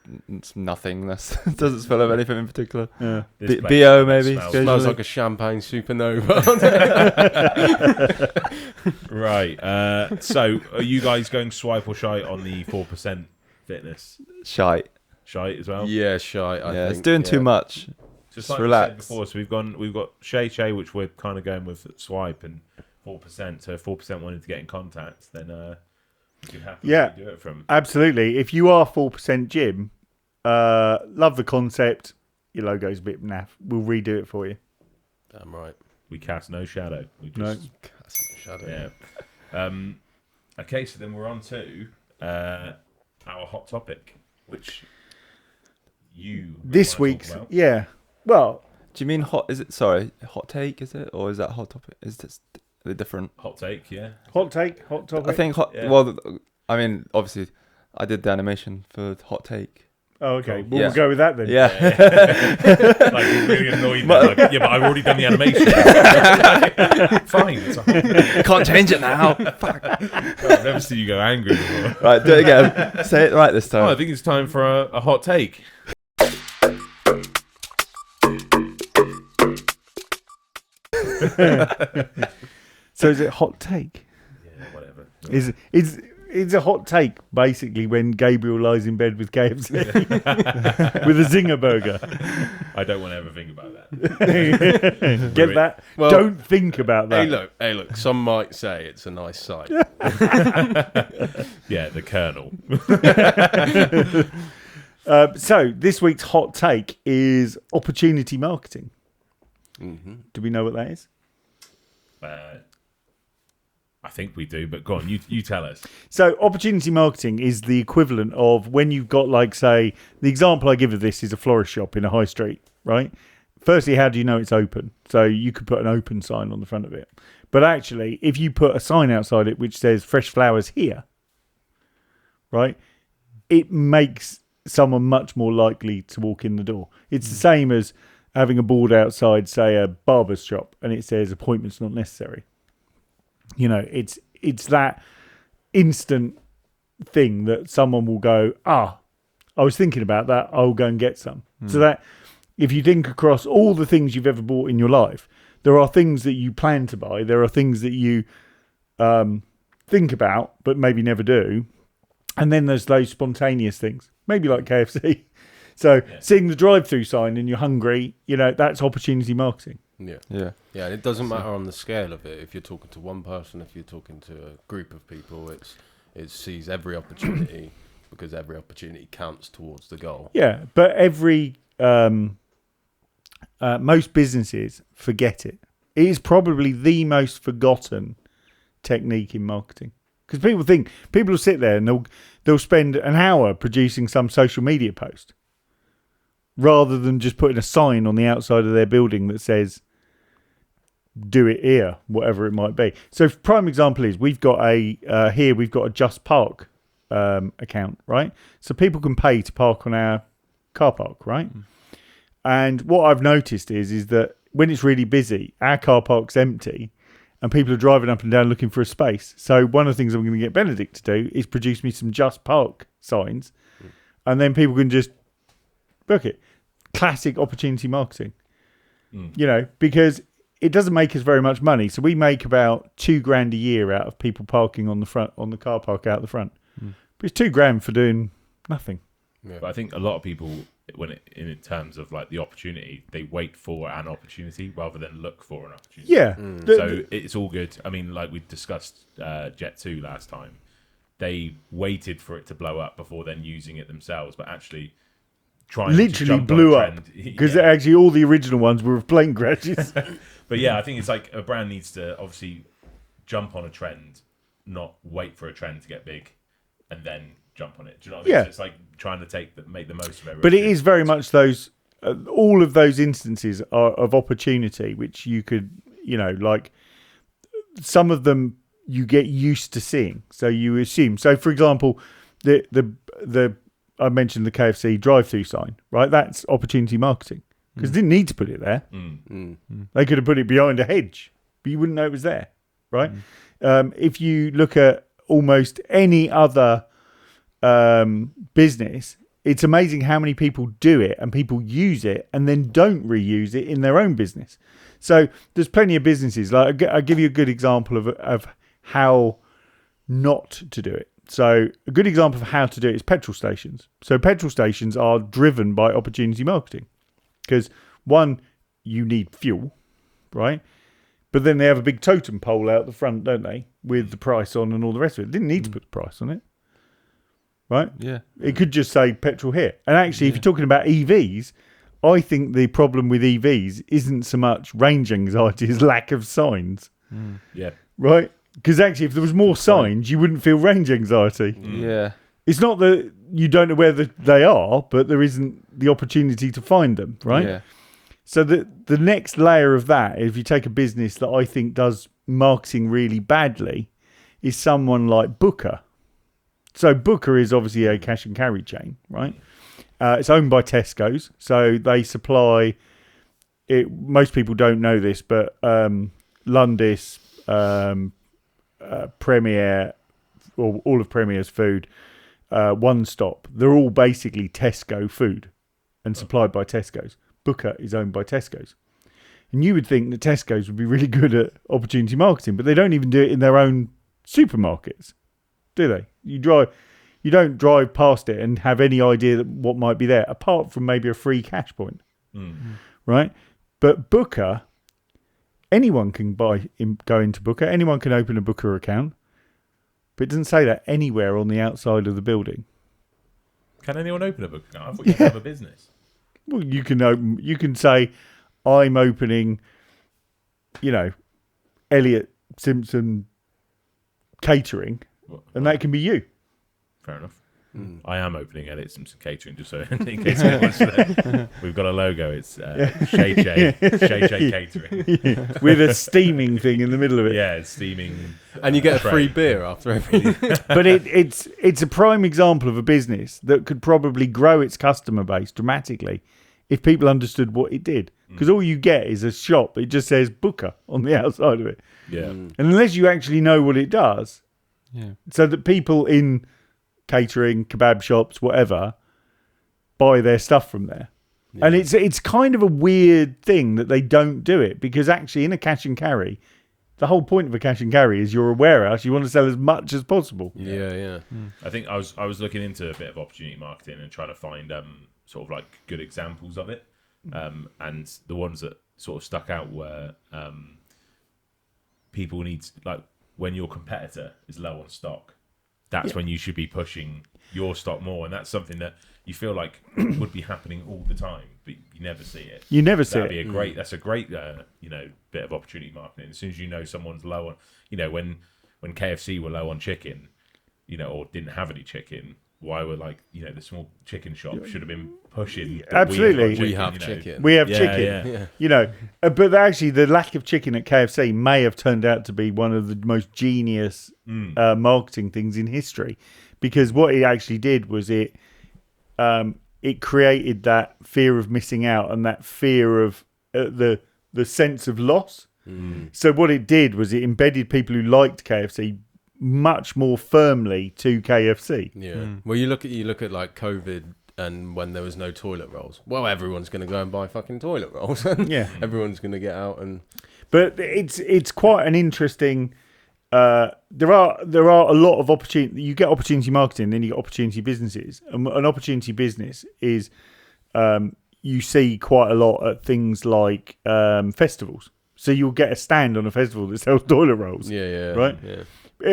[SPEAKER 4] nothingness. It doesn't smell of anything in particular.
[SPEAKER 2] Yeah.
[SPEAKER 1] This place
[SPEAKER 4] BO maybe.
[SPEAKER 1] smells-
[SPEAKER 3] Smells like a champagne supernova.
[SPEAKER 1] Right. So, are you guys going swipe or shite on the 4% fitness
[SPEAKER 4] Shite.
[SPEAKER 1] shite as well?
[SPEAKER 3] Yeah, shy. I
[SPEAKER 4] Yeah,
[SPEAKER 3] think,
[SPEAKER 4] it's doing too much.
[SPEAKER 1] Just
[SPEAKER 4] Just
[SPEAKER 1] like
[SPEAKER 4] relax.
[SPEAKER 1] we said before, so we've got Shay, which we're kind of going with swipe, and 4%. So if 4% wanted to get in contact, then we could happily
[SPEAKER 2] Yeah.
[SPEAKER 1] do it from.
[SPEAKER 2] Absolutely. If you are 4% gym, love the concept. Your logo's a bit naff. We'll redo it for you.
[SPEAKER 3] Damn right.
[SPEAKER 1] We cast no shadow. We
[SPEAKER 2] No.
[SPEAKER 1] just
[SPEAKER 3] Shadow.
[SPEAKER 1] yeah. Okay, so then we're on to our hot topic, which you
[SPEAKER 2] This
[SPEAKER 1] wanna talk
[SPEAKER 2] week's,
[SPEAKER 1] about.
[SPEAKER 2] yeah. Well,
[SPEAKER 4] Do you mean hot? Is it hot take? Is it, or is that hot topic? Is this the different?
[SPEAKER 1] Hot take, yeah.
[SPEAKER 2] hot take, hot topic.
[SPEAKER 4] I think hot.
[SPEAKER 1] Yeah.
[SPEAKER 4] Well, I mean, obviously, I did the animation for hot take.
[SPEAKER 2] Oh, okay.
[SPEAKER 1] Cool.
[SPEAKER 2] Well,
[SPEAKER 4] Yeah.
[SPEAKER 2] we'll go with that then.
[SPEAKER 4] Yeah.
[SPEAKER 1] Like, you're really annoyed. Like, yeah, but I've already done the animation. Fine. It's a hot
[SPEAKER 4] Can't change it now. Fuck.
[SPEAKER 1] I've never seen you go angry before.
[SPEAKER 4] Right, do it again. Say it right this time.
[SPEAKER 1] Oh, I think it's time for a hot take.
[SPEAKER 2] So is it hot take?
[SPEAKER 1] Yeah, whatever.
[SPEAKER 2] It's a hot take basically when Gabriel lies in bed with KFC with a zinger burger.
[SPEAKER 1] I don't want to ever think about that.
[SPEAKER 2] Get that?
[SPEAKER 3] Well,
[SPEAKER 2] Don't think about that.
[SPEAKER 3] Hey, look. Some might say it's a nice sight.
[SPEAKER 1] Yeah, the Colonel.
[SPEAKER 2] So this week's hot take is opportunity marketing.
[SPEAKER 3] Mm-hmm.
[SPEAKER 2] Do we know what that is?
[SPEAKER 1] I think we do, but go on, you tell us.
[SPEAKER 2] So opportunity marketing is the equivalent of when you've got, like, say, the example I give of this is a florist shop in a high street, right? Firstly, how do you know it's open? So you could put an open sign on the front of it. But actually, if you put a sign outside it which says fresh flowers here, right, it makes someone much more likely to walk in the door. It's the same as having a board outside, say, a barber's shop, and it says appointments not necessary. You know, it's that instant thing that someone will go, I was thinking about that, I'll go and get some. So that if you think across all the things you've ever bought in your life, there are things that you plan to buy, there are things that you think about but maybe never do, and then there's those spontaneous things, maybe like KFC. So seeing the drive-through sign and you're hungry, you know, that's opportunity marketing.
[SPEAKER 3] Yeah. And it doesn't matter on the scale of it. If you're talking to one person, if you're talking to a group of people, it sees every opportunity because every opportunity counts towards the goal.
[SPEAKER 2] Yeah, but most businesses forget it. It is probably the most forgotten technique in marketing because people will sit there and they'll spend an hour producing some social media post rather than just putting a sign on the outside of their building that says do it here, whatever it might be. So prime example is we've got a Just Park account, right? So people can pay to park on our car park, right? And what I've noticed is that when it's really busy, our car park's empty and people are driving up and down looking for a space. So one of the things I'm going to get Benedict to do is produce me some Just Park signs and then people can just book it. Classic opportunity marketing. You know, because it doesn't make us very much money. So we make about $2,000 a year out of people parking on the car park out the front. But it's $2,000 for doing nothing.
[SPEAKER 3] Yeah.
[SPEAKER 1] But I think a lot of people, in terms of like the opportunity, they wait for an opportunity rather than look for an opportunity.
[SPEAKER 2] Yeah.
[SPEAKER 1] So it's all good. I mean, like we discussed Jet 2 last time, they waited for it to blow up before then using it themselves, but actually trying
[SPEAKER 2] literally
[SPEAKER 1] to jump
[SPEAKER 2] blew
[SPEAKER 1] on a
[SPEAKER 2] up
[SPEAKER 1] trend.
[SPEAKER 2] because actually all the original ones were with plane crashes.
[SPEAKER 1] But yeah, I think it's like a brand needs to obviously jump on a trend, not wait for a trend to get big and then jump on it. Do you know what I mean?
[SPEAKER 2] Yeah.
[SPEAKER 1] So it's like trying to make the most of everything.
[SPEAKER 2] But it is very much those, all of those instances are of opportunity, which you could, you know, like some of them you get used to seeing. So you assume. So for example, the I mentioned the KFC drive-through sign, right? That's opportunity marketing because they didn't need to put it there. They could have put it behind a hedge, but you wouldn't know it was there, right? If you look at almost any other business, it's amazing how many people do it and people use it and then don't reuse it in their own business. So there's plenty of businesses. Like I'll give you a good example of how not to do it. So a good example of how to do it is petrol stations. So petrol stations are driven by opportunity marketing because one, you need fuel, right? But then they have a big totem pole out the front, don't they? With the price on and all the rest of it. They didn't need to put the price on it. Right?
[SPEAKER 4] Yeah.
[SPEAKER 2] It could just say petrol here. And actually, if you're talking about EVs, I think the problem with EVs isn't so much range anxiety as lack of signs.
[SPEAKER 1] Yeah.
[SPEAKER 2] Right? Because actually, if there was more signs, you wouldn't feel range anxiety.
[SPEAKER 4] Yeah.
[SPEAKER 2] It's not that you don't know where they are, but there isn't the opportunity to find them, right?
[SPEAKER 4] Yeah.
[SPEAKER 2] So the next layer of that, if you take a business that I think does marketing really badly, is someone like Booker. So Booker is obviously a cash and carry chain, right? It's owned by Tesco's, so they supply it. Most people don't know this, but Lundis, Premier, or all of Premier's food, One Stop, they're all basically Tesco food and supplied by Tesco's. Booker is owned by Tesco's. And you would think that Tesco's would be really good at opportunity marketing, but they don't even do it in their own supermarkets, do they? You don't drive past it and have any idea that what might be there, apart from maybe a free cash point, right? But Booker, anyone can go into Booker, anyone can open a Booker account, but it doesn't say that anywhere on the outside of the building.
[SPEAKER 1] Can anyone open a Booker account? I thought you had to have a business.
[SPEAKER 2] Well, you can say, I'm opening, Elliot Simpson Catering, and that can be you.
[SPEAKER 1] Fair enough. I am opening Elliot Simpson Catering, just so in case anyone's there. We've got a logo. It's Shay Catering.
[SPEAKER 2] With a steaming thing in the middle of it.
[SPEAKER 1] Yeah, it's steaming.
[SPEAKER 3] And you get a free beer after every.
[SPEAKER 2] But it's a prime example of a business that could probably grow its customer base dramatically if people understood what it did. Because all you get is a shop that just says Booker on the outside of it.
[SPEAKER 1] Yeah.
[SPEAKER 2] And unless you actually know what it does, so that people in catering, kebab shops, whatever, buy their stuff from there. Yeah. And it's kind of a weird thing that they don't do it, because actually in a cash and carry, the whole point of a cash and carry is you're a warehouse, you want to sell as much as possible.
[SPEAKER 3] Yeah.
[SPEAKER 1] I think I was looking into a bit of opportunity marketing and trying to find sort of like good examples of it. And the ones that sort of stuck out were people need, like, when your competitor is low on stock, that's when you should be pushing your stock more, and that's something that you feel like would be happening all the time, but you never see it.
[SPEAKER 2] You never see
[SPEAKER 1] it. That's a great bit of opportunity marketing. As soon as you know someone's low on, when KFC were low on chicken, or didn't have any chicken, why were the small chicken shop should have been pushing.
[SPEAKER 2] Absolutely,
[SPEAKER 3] we have chicken.
[SPEAKER 2] We have chicken. But actually, the lack of chicken at KFC may have turned out to be one of the most genius marketing things in history, because what it actually did was it created that fear of missing out and that fear of the sense of loss. So what it did was it embedded people who liked KFC much more firmly to KFC.
[SPEAKER 3] Well, you look at like COVID, and when there was no toilet rolls, well, everyone's going to go and buy fucking toilet rolls. Everyone's going to get out and.
[SPEAKER 2] But it's quite an interesting. There are a lot of opportunity. You get opportunity marketing, then you get opportunity businesses. And an opportunity business is you see quite a lot at things like festivals. So you'll get a stand on a festival that sells toilet rolls. Right.
[SPEAKER 3] Yeah.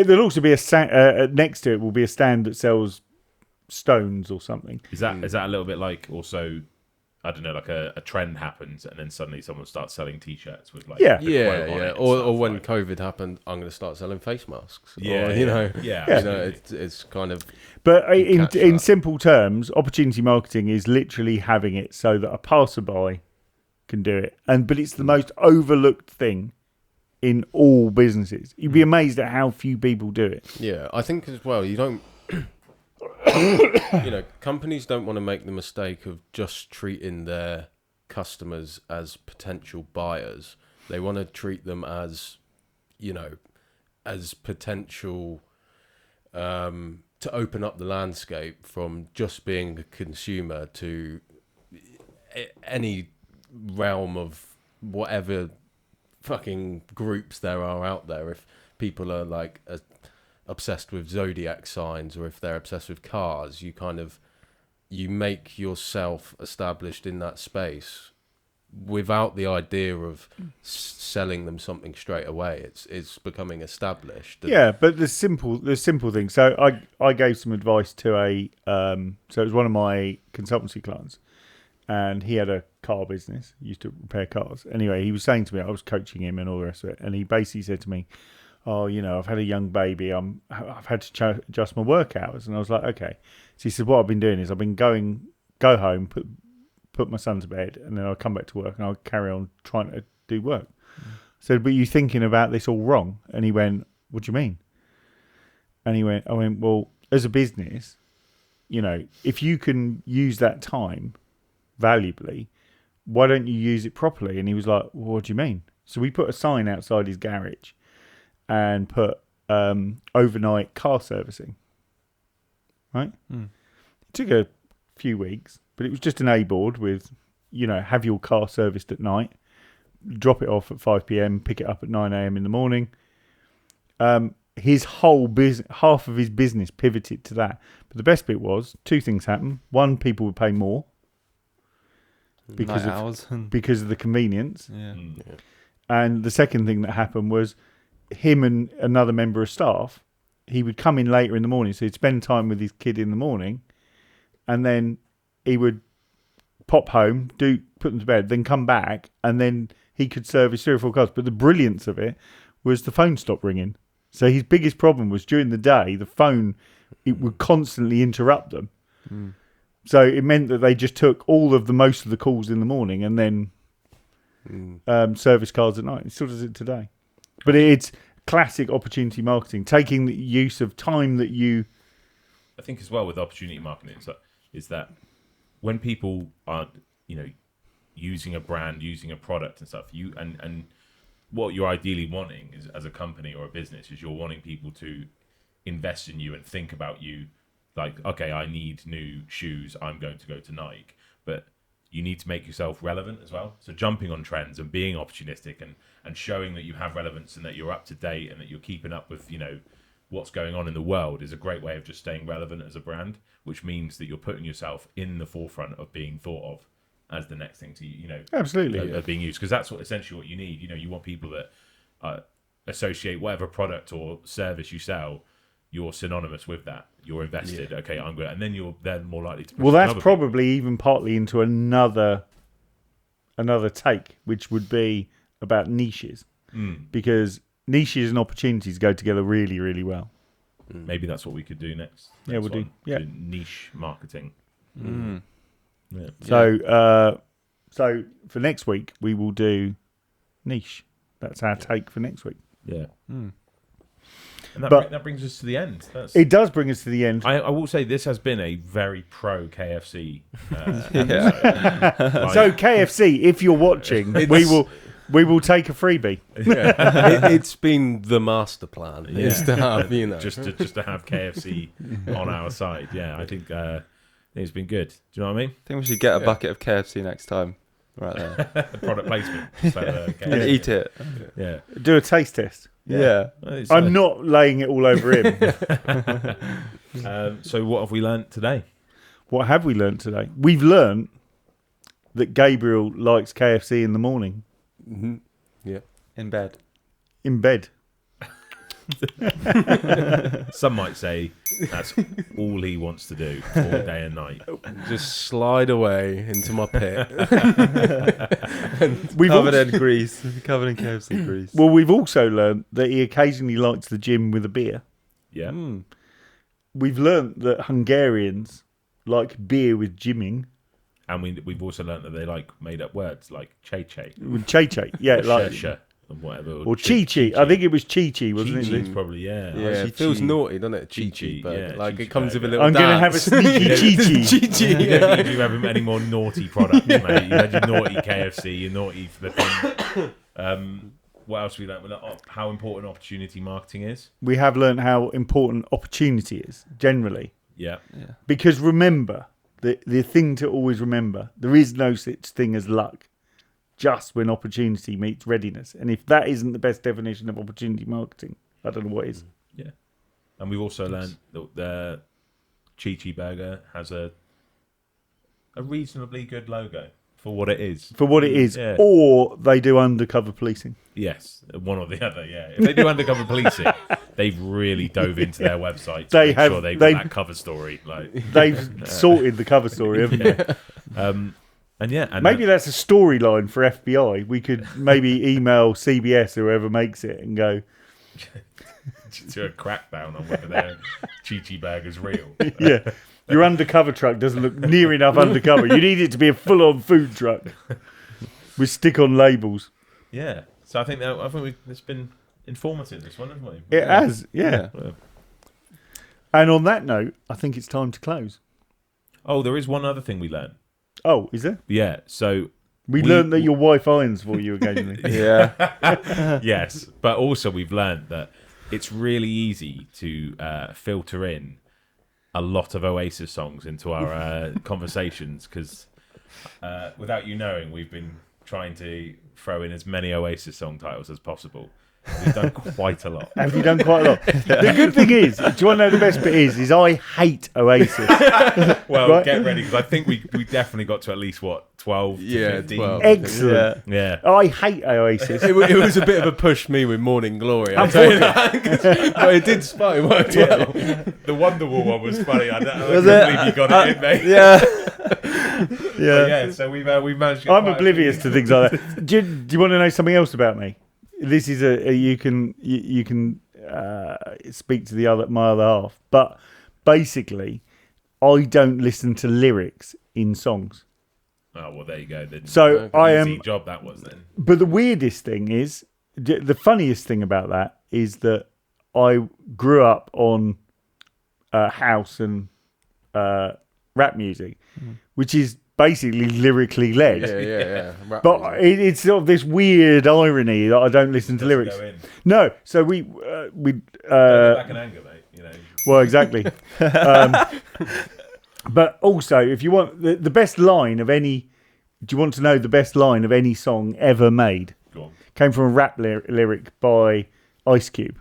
[SPEAKER 2] There'll also be a next to it will be a stand that sells stones or something.
[SPEAKER 1] Is that a little bit like also, I don't know, like a trend happens and then suddenly someone starts selling T-shirts with like
[SPEAKER 3] or when COVID happened, I'm going to start selling face masks. It's kind of.
[SPEAKER 2] But in simple terms, opportunity marketing is literally having it so that a passerby can do it, but it's the most overlooked thing in all businesses. You'd be amazed at how few people do it.
[SPEAKER 3] Yeah, I think as well, you don't. Companies don't want to make the mistake of just treating their customers as potential buyers. They want to treat them as, as potential to open up the landscape from just being a consumer to any realm of whatever fucking groups there are out there. If people are like obsessed with zodiac signs, or if they're obsessed with cars, you make yourself established in that space without the idea of selling them something straight away. It's becoming established.
[SPEAKER 2] But the simple thing. So I gave some advice to so it was one of my consultancy clients, and he had a car business, used to repair cars. Anyway, he was saying to me, I was coaching him and all the rest of it, and he basically said to me, oh, I've had a young baby. I've had to adjust my work hours. And I was like, okay. So he said, what I've been doing is I've been go home, put my son to bed, and then I'll come back to work and I'll carry on trying to do work. I said, but you're thinking about this all wrong. And he went, what do you mean? And I went, well, as a business, if you can use that time valuably, why don't you use it properly? And he was like, well, what do you mean? So we put a sign outside his garage and put overnight car servicing. Right? It took a few weeks, but it was just an A board with, have your car serviced at night, drop it off at 5 p.m, pick it up at 9 a.m. in the morning. His whole business, half of his business pivoted to that. But the best bit was, two things happened. One, people would pay more because of the convenience.
[SPEAKER 4] Yeah.
[SPEAKER 2] And the second thing that happened was him and another member of staff, he would come in later in the morning. So he'd spend time with his kid in the morning, and then he would pop home, put them to bed, then come back, and then he could service 3 or 4 cars. But the brilliance of it was the phone stopped ringing. So his biggest problem was during the day, the phone, it would constantly interrupt them. So it meant that they just took most of the calls in the morning and then service cars at night. It still does it today. But it's classic opportunity marketing, taking the use of time that you...
[SPEAKER 1] I think as well with opportunity marketing is that when people are, using a brand, using a product and stuff, and what you're ideally wanting is, as a company or a business, is you're wanting people to invest in you and think about you like, okay, I need new shoes, I'm going to go to Nike. But you need to make yourself relevant as well. So jumping on trends and being opportunistic and showing that you have relevance and that you're up to date and that you're keeping up with, what's going on in the world is a great way of just staying relevant as a brand, which means that you're putting yourself in the forefront of being thought of as the next thing to,
[SPEAKER 2] absolutely
[SPEAKER 1] being used. Because that's essentially what you need. You want people that associate whatever product or service you sell, you're synonymous with that. You're invested. Okay, I'm good. And then you're then more likely to...
[SPEAKER 2] Well, that's probably even partly into another take, which would be about niches. Because niches and opportunities go together really, really well.
[SPEAKER 1] Maybe that's what we could do next.
[SPEAKER 2] Yeah, we'll do. Yeah.
[SPEAKER 1] Niche marketing. Yeah.
[SPEAKER 2] So for next week, we will do niche. That's our take for next week.
[SPEAKER 1] Yeah. And that brings us to the end.
[SPEAKER 2] It does bring us to the end.
[SPEAKER 1] I will say this has been a very pro KFC.
[SPEAKER 2] So KFC, if you're watching, we will take a freebie.
[SPEAKER 3] It's been the master plan.
[SPEAKER 1] Yeah.
[SPEAKER 3] Is to have
[SPEAKER 1] just to have KFC on our side. Yeah, I think it's been good. Do you know what I mean?
[SPEAKER 4] I think we should get a bucket of KFC next time. Right there.
[SPEAKER 1] Product placement.
[SPEAKER 4] And eat it.
[SPEAKER 1] Yeah.
[SPEAKER 2] Do a taste test.
[SPEAKER 4] Yeah.
[SPEAKER 2] I'm not laying it all over him.
[SPEAKER 1] So what have we learnt today?
[SPEAKER 2] What have we learnt today? We've learnt that Gabriel likes KFC in the morning.
[SPEAKER 3] Mm-hmm. Yeah.
[SPEAKER 4] In bed.
[SPEAKER 2] In bed.
[SPEAKER 1] Some might say that's all he wants to do all day and night.
[SPEAKER 3] Just slide away into my pit.
[SPEAKER 4] Covered in grease. Covered in KFC grease.
[SPEAKER 2] Well, we've also learnt that he occasionally likes the gym with a beer.
[SPEAKER 1] Yeah.
[SPEAKER 2] We've learnt that Hungarians like beer with gymming.
[SPEAKER 1] And we've also learnt that they like made up words like che-che.
[SPEAKER 2] Che-che, yeah. Like,
[SPEAKER 1] and whatever.
[SPEAKER 2] Or chi-chi. I think it was chi-chi, wasn't it?
[SPEAKER 1] Chi-chi's probably, yeah.
[SPEAKER 3] Yeah, it feels naughty, doesn't it?
[SPEAKER 1] Chi-chi,
[SPEAKER 3] but
[SPEAKER 1] yeah.
[SPEAKER 3] like
[SPEAKER 1] Chi-chi
[SPEAKER 3] it comes
[SPEAKER 1] burger.
[SPEAKER 3] with a little
[SPEAKER 2] I'm going to have a sneaky chi-chi.
[SPEAKER 3] Chi-chi.
[SPEAKER 1] You don't need to have any more naughty products, mate. You had your naughty KFC, your naughty flipping. What else we learnt? We learnt how important opportunity marketing is.
[SPEAKER 2] We have learnt how important opportunity is, generally.
[SPEAKER 1] Yeah.
[SPEAKER 2] Because remember, the thing to always remember, there is no such thing as luck. Just when opportunity meets readiness. And if that isn't the best definition of opportunity marketing, I don't know what is.
[SPEAKER 1] Yeah. And we've also learned that the Chi-Chi Burger has a reasonably good logo for what it is.
[SPEAKER 2] For what it is.
[SPEAKER 1] Yeah.
[SPEAKER 2] Or they do undercover policing.
[SPEAKER 1] Yes, one or the other, yeah. If they do undercover policing, they've really dove into their website to make sure they've got that cover story.
[SPEAKER 2] They've sorted the cover story, haven't they?
[SPEAKER 1] And
[SPEAKER 2] maybe that's a storyline for FBI. We could maybe email CBS or whoever makes it and go,
[SPEAKER 1] to a crackdown on whether their Chi-Chi bag is real.
[SPEAKER 2] Yeah. Your undercover truck doesn't look near enough undercover. You need it to be a full-on food truck with stick-on labels.
[SPEAKER 1] Yeah. So I think it's been informative, this one, hasn't it?
[SPEAKER 2] It has, yeah. And on that note, I think it's time to close.
[SPEAKER 1] Oh, there is one other thing we learned.
[SPEAKER 2] Oh, is there?
[SPEAKER 1] Yeah. So
[SPEAKER 2] we learned that your wife irons for you occasionally.
[SPEAKER 4] Yeah.
[SPEAKER 1] Yes, but also we've learned that it's really easy to filter in a lot of Oasis songs into our conversations because without you knowing, we've been trying to throw in as many Oasis song titles as possible. We've done quite a lot.
[SPEAKER 2] Have you done quite a lot? The good thing is, do you want to know the best bit is I hate Oasis.
[SPEAKER 1] Well,
[SPEAKER 2] Right?
[SPEAKER 1] get ready because I think we definitely got to at least 12 to 15.
[SPEAKER 3] 12.
[SPEAKER 2] Excellent.
[SPEAKER 1] Yeah.
[SPEAKER 2] I hate Oasis.
[SPEAKER 3] It was a bit of a push me with Morning Glory. I'll tell you that. But it did spot. It worked well.
[SPEAKER 1] The Wonderwall one was funny. I can't
[SPEAKER 4] Was
[SPEAKER 1] believe you got it in, mate.
[SPEAKER 4] Yeah.
[SPEAKER 1] Yeah, so we've managed to get
[SPEAKER 2] I'm
[SPEAKER 1] quite a
[SPEAKER 2] oblivious
[SPEAKER 1] few.
[SPEAKER 2] to things like that. Do you want to know something else about me? This is you can speak to my other half, but basically, I don't listen to lyrics in songs.
[SPEAKER 1] Oh, well, there you go. Then.
[SPEAKER 2] So I am.
[SPEAKER 1] Easy job that was then.
[SPEAKER 2] But the weirdest thing is, the funniest thing about that is that I grew up on house and rap music, which is basically lyrically led.
[SPEAKER 3] Yeah. Rap
[SPEAKER 2] But
[SPEAKER 3] music.
[SPEAKER 2] it's sort of this weird irony that I don't listen to lyrics.
[SPEAKER 1] Go in.
[SPEAKER 2] No, so we
[SPEAKER 1] Don't get back in anger, mate. You know.
[SPEAKER 2] well, exactly. But also, if you want the best line of any, do you want to know the best line of any song ever made?
[SPEAKER 1] Go on.
[SPEAKER 2] Came from a rap lyric by Ice Cube.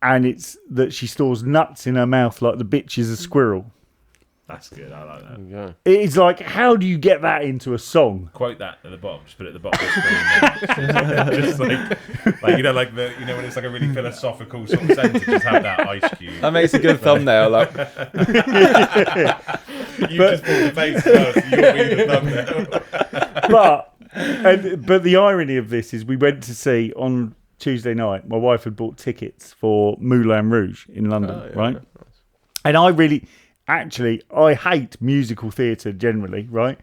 [SPEAKER 2] And it's that she stores nuts in her mouth like the bitch is a squirrel.
[SPEAKER 1] That's good. I like that.
[SPEAKER 3] Yeah.
[SPEAKER 2] It's like, how do you get that into a song?
[SPEAKER 1] Quote that at the bottom. Just put it at the bottom of the screen. Just like you know, like when it's like a really philosophical sort of sentence. Just have that Ice Cube.
[SPEAKER 4] That makes a good thumbnail. Like,
[SPEAKER 1] You just bought the face first. You'll be the thumbnail.
[SPEAKER 2] But the irony of this is we went to see on Tuesday night, my wife had bought tickets for Moulin Rouge in London, right? And I hate musical theatre generally, right?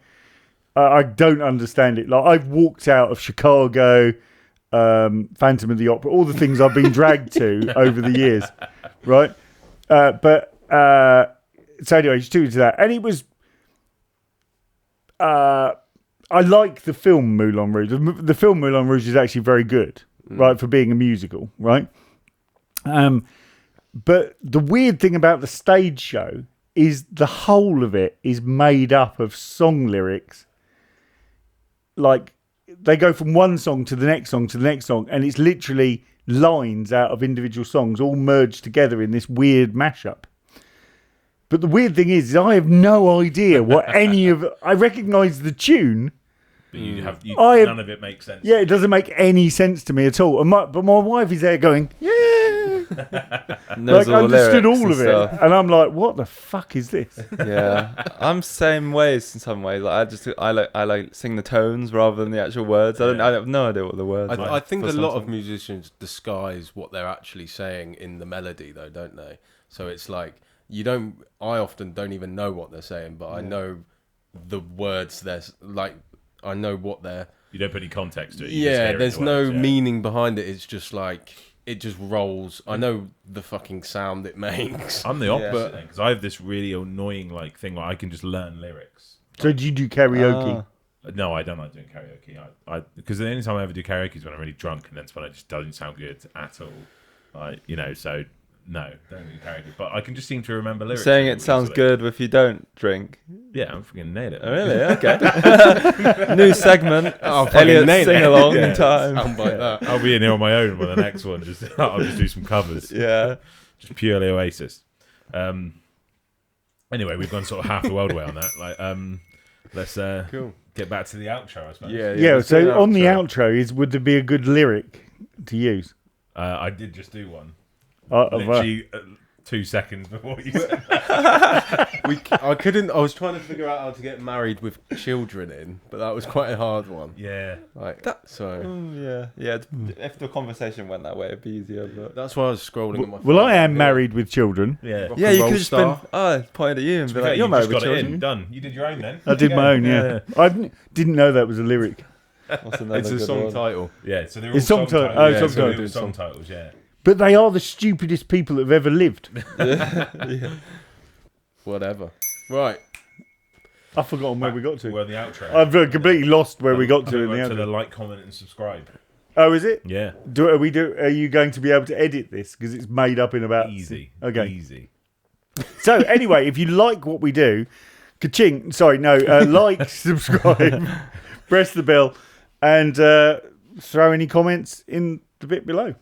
[SPEAKER 2] I don't understand it. Like, I've walked out of Chicago, Phantom of the Opera, all the things I've been dragged to over the years, right? So anyway, just to that. And it was... I like the film Moulin Rouge. The film Moulin Rouge is actually very good, right, for being a musical, right? But the weird thing about the stage show is the whole of it is made up of song lyrics. Like, they go from one song to the next song to the next song, and it's literally lines out of individual songs all merged together in this weird mashup. But the weird thing is I have no idea what any of... I recognise the tune.
[SPEAKER 1] But none of it makes sense.
[SPEAKER 2] Yeah, it doesn't make any sense to me at all. But my wife is there going, yeah.
[SPEAKER 4] knows
[SPEAKER 2] Like,
[SPEAKER 4] all the
[SPEAKER 2] understood
[SPEAKER 4] lyrics
[SPEAKER 2] all of
[SPEAKER 4] and
[SPEAKER 2] it.
[SPEAKER 4] stuff.
[SPEAKER 2] And I'm like, what the fuck is this?
[SPEAKER 4] Yeah, I'm same ways in some ways. Like, I like sing the tones rather than the actual words. I have no idea what the words. are
[SPEAKER 3] I think
[SPEAKER 4] for
[SPEAKER 3] a
[SPEAKER 4] some
[SPEAKER 3] lot of
[SPEAKER 4] songs.
[SPEAKER 3] musicians disguise what they're actually saying in the melody, though, don't they? So it's like I often don't even know what they're saying, but I know the words. I know what they're.
[SPEAKER 1] You don't put any context to it. You just
[SPEAKER 3] Yeah,
[SPEAKER 1] hear it
[SPEAKER 3] there's
[SPEAKER 1] the
[SPEAKER 3] no
[SPEAKER 1] words, yeah.
[SPEAKER 3] meaning behind it. It's just like it just rolls. I know the fucking sound it makes.
[SPEAKER 1] I'm the opposite
[SPEAKER 4] Yeah.
[SPEAKER 1] because I have this really annoying thing where I can just learn lyrics.
[SPEAKER 2] So do you do karaoke?
[SPEAKER 1] No, I don't like doing karaoke. Because the only time I ever do karaoke is when I'm really drunk, and that's when it just doesn't sound good at all. So no, don't do karaoke. But I can just seem to remember lyrics.
[SPEAKER 4] Saying it sounds
[SPEAKER 1] easily.
[SPEAKER 4] good if you don't drink.
[SPEAKER 1] Yeah, I'm freaking nailed it.
[SPEAKER 4] Oh, really? Okay. New segment.
[SPEAKER 3] fucking
[SPEAKER 4] Elliot
[SPEAKER 3] nailed it.
[SPEAKER 4] sing along
[SPEAKER 1] Yeah.
[SPEAKER 4] time.
[SPEAKER 3] Sound like that.
[SPEAKER 1] I'll be in here on my own with the next one. I'll just do some covers.
[SPEAKER 4] Yeah.
[SPEAKER 1] Just purely Oasis. Anyway, we've gone sort of half the world away on that. Let's
[SPEAKER 3] Cool.
[SPEAKER 1] get back to the outro, I suppose.
[SPEAKER 2] Yeah,
[SPEAKER 4] let's do
[SPEAKER 2] so
[SPEAKER 4] the
[SPEAKER 2] on the
[SPEAKER 4] outro.
[SPEAKER 2] outro, would there be a good lyric to use?
[SPEAKER 1] I did just do one.
[SPEAKER 2] Well,
[SPEAKER 1] Literally 2 seconds before you said
[SPEAKER 3] I couldn't. I was trying to figure out how to get married with children in, but that was quite a hard one.
[SPEAKER 1] yeah.
[SPEAKER 3] Like
[SPEAKER 4] That-
[SPEAKER 3] so.
[SPEAKER 4] Yeah. If the conversation went that way, it'd be easier. But
[SPEAKER 3] That's why I was scrolling on my phone.
[SPEAKER 2] Well, I am married with children.
[SPEAKER 1] Yeah.
[SPEAKER 3] Rock
[SPEAKER 4] yeah,
[SPEAKER 3] and
[SPEAKER 4] you
[SPEAKER 3] roll
[SPEAKER 4] could just
[SPEAKER 3] star.
[SPEAKER 4] been pointed at you and be
[SPEAKER 1] Okay,
[SPEAKER 4] like, "You're
[SPEAKER 1] you
[SPEAKER 4] married
[SPEAKER 1] just
[SPEAKER 4] with
[SPEAKER 1] got it in.
[SPEAKER 4] children."
[SPEAKER 1] Done. You did your own then.
[SPEAKER 2] I did my own, yeah. I didn't know that was a lyric.
[SPEAKER 4] What's another
[SPEAKER 3] It's a
[SPEAKER 4] good
[SPEAKER 3] song
[SPEAKER 4] one?
[SPEAKER 3] title.
[SPEAKER 1] Yeah, so they're all
[SPEAKER 2] It's
[SPEAKER 1] song
[SPEAKER 2] song
[SPEAKER 1] titles.
[SPEAKER 2] title. Oh,
[SPEAKER 1] Yeah,
[SPEAKER 2] song
[SPEAKER 1] so they're
[SPEAKER 2] title.
[SPEAKER 1] all song titles, yeah.
[SPEAKER 2] But they are the stupidest people that have ever lived.
[SPEAKER 4] Yeah.
[SPEAKER 3] Whatever. Right.
[SPEAKER 2] I've forgotten where we got to.
[SPEAKER 1] We're on the outro.
[SPEAKER 2] I've completely lost where we got to in the
[SPEAKER 1] to the
[SPEAKER 2] outro.
[SPEAKER 1] like, comment, and subscribe.
[SPEAKER 2] Oh, is it?
[SPEAKER 1] Yeah.
[SPEAKER 2] Are you going to be able to edit this? Because it's made up in about...
[SPEAKER 1] Easy.
[SPEAKER 2] Okay.
[SPEAKER 1] Easy.
[SPEAKER 2] So, anyway, if you like what we do, ka-ching. Sorry, no. Like, subscribe, press the bell, and throw any comments in the bit below.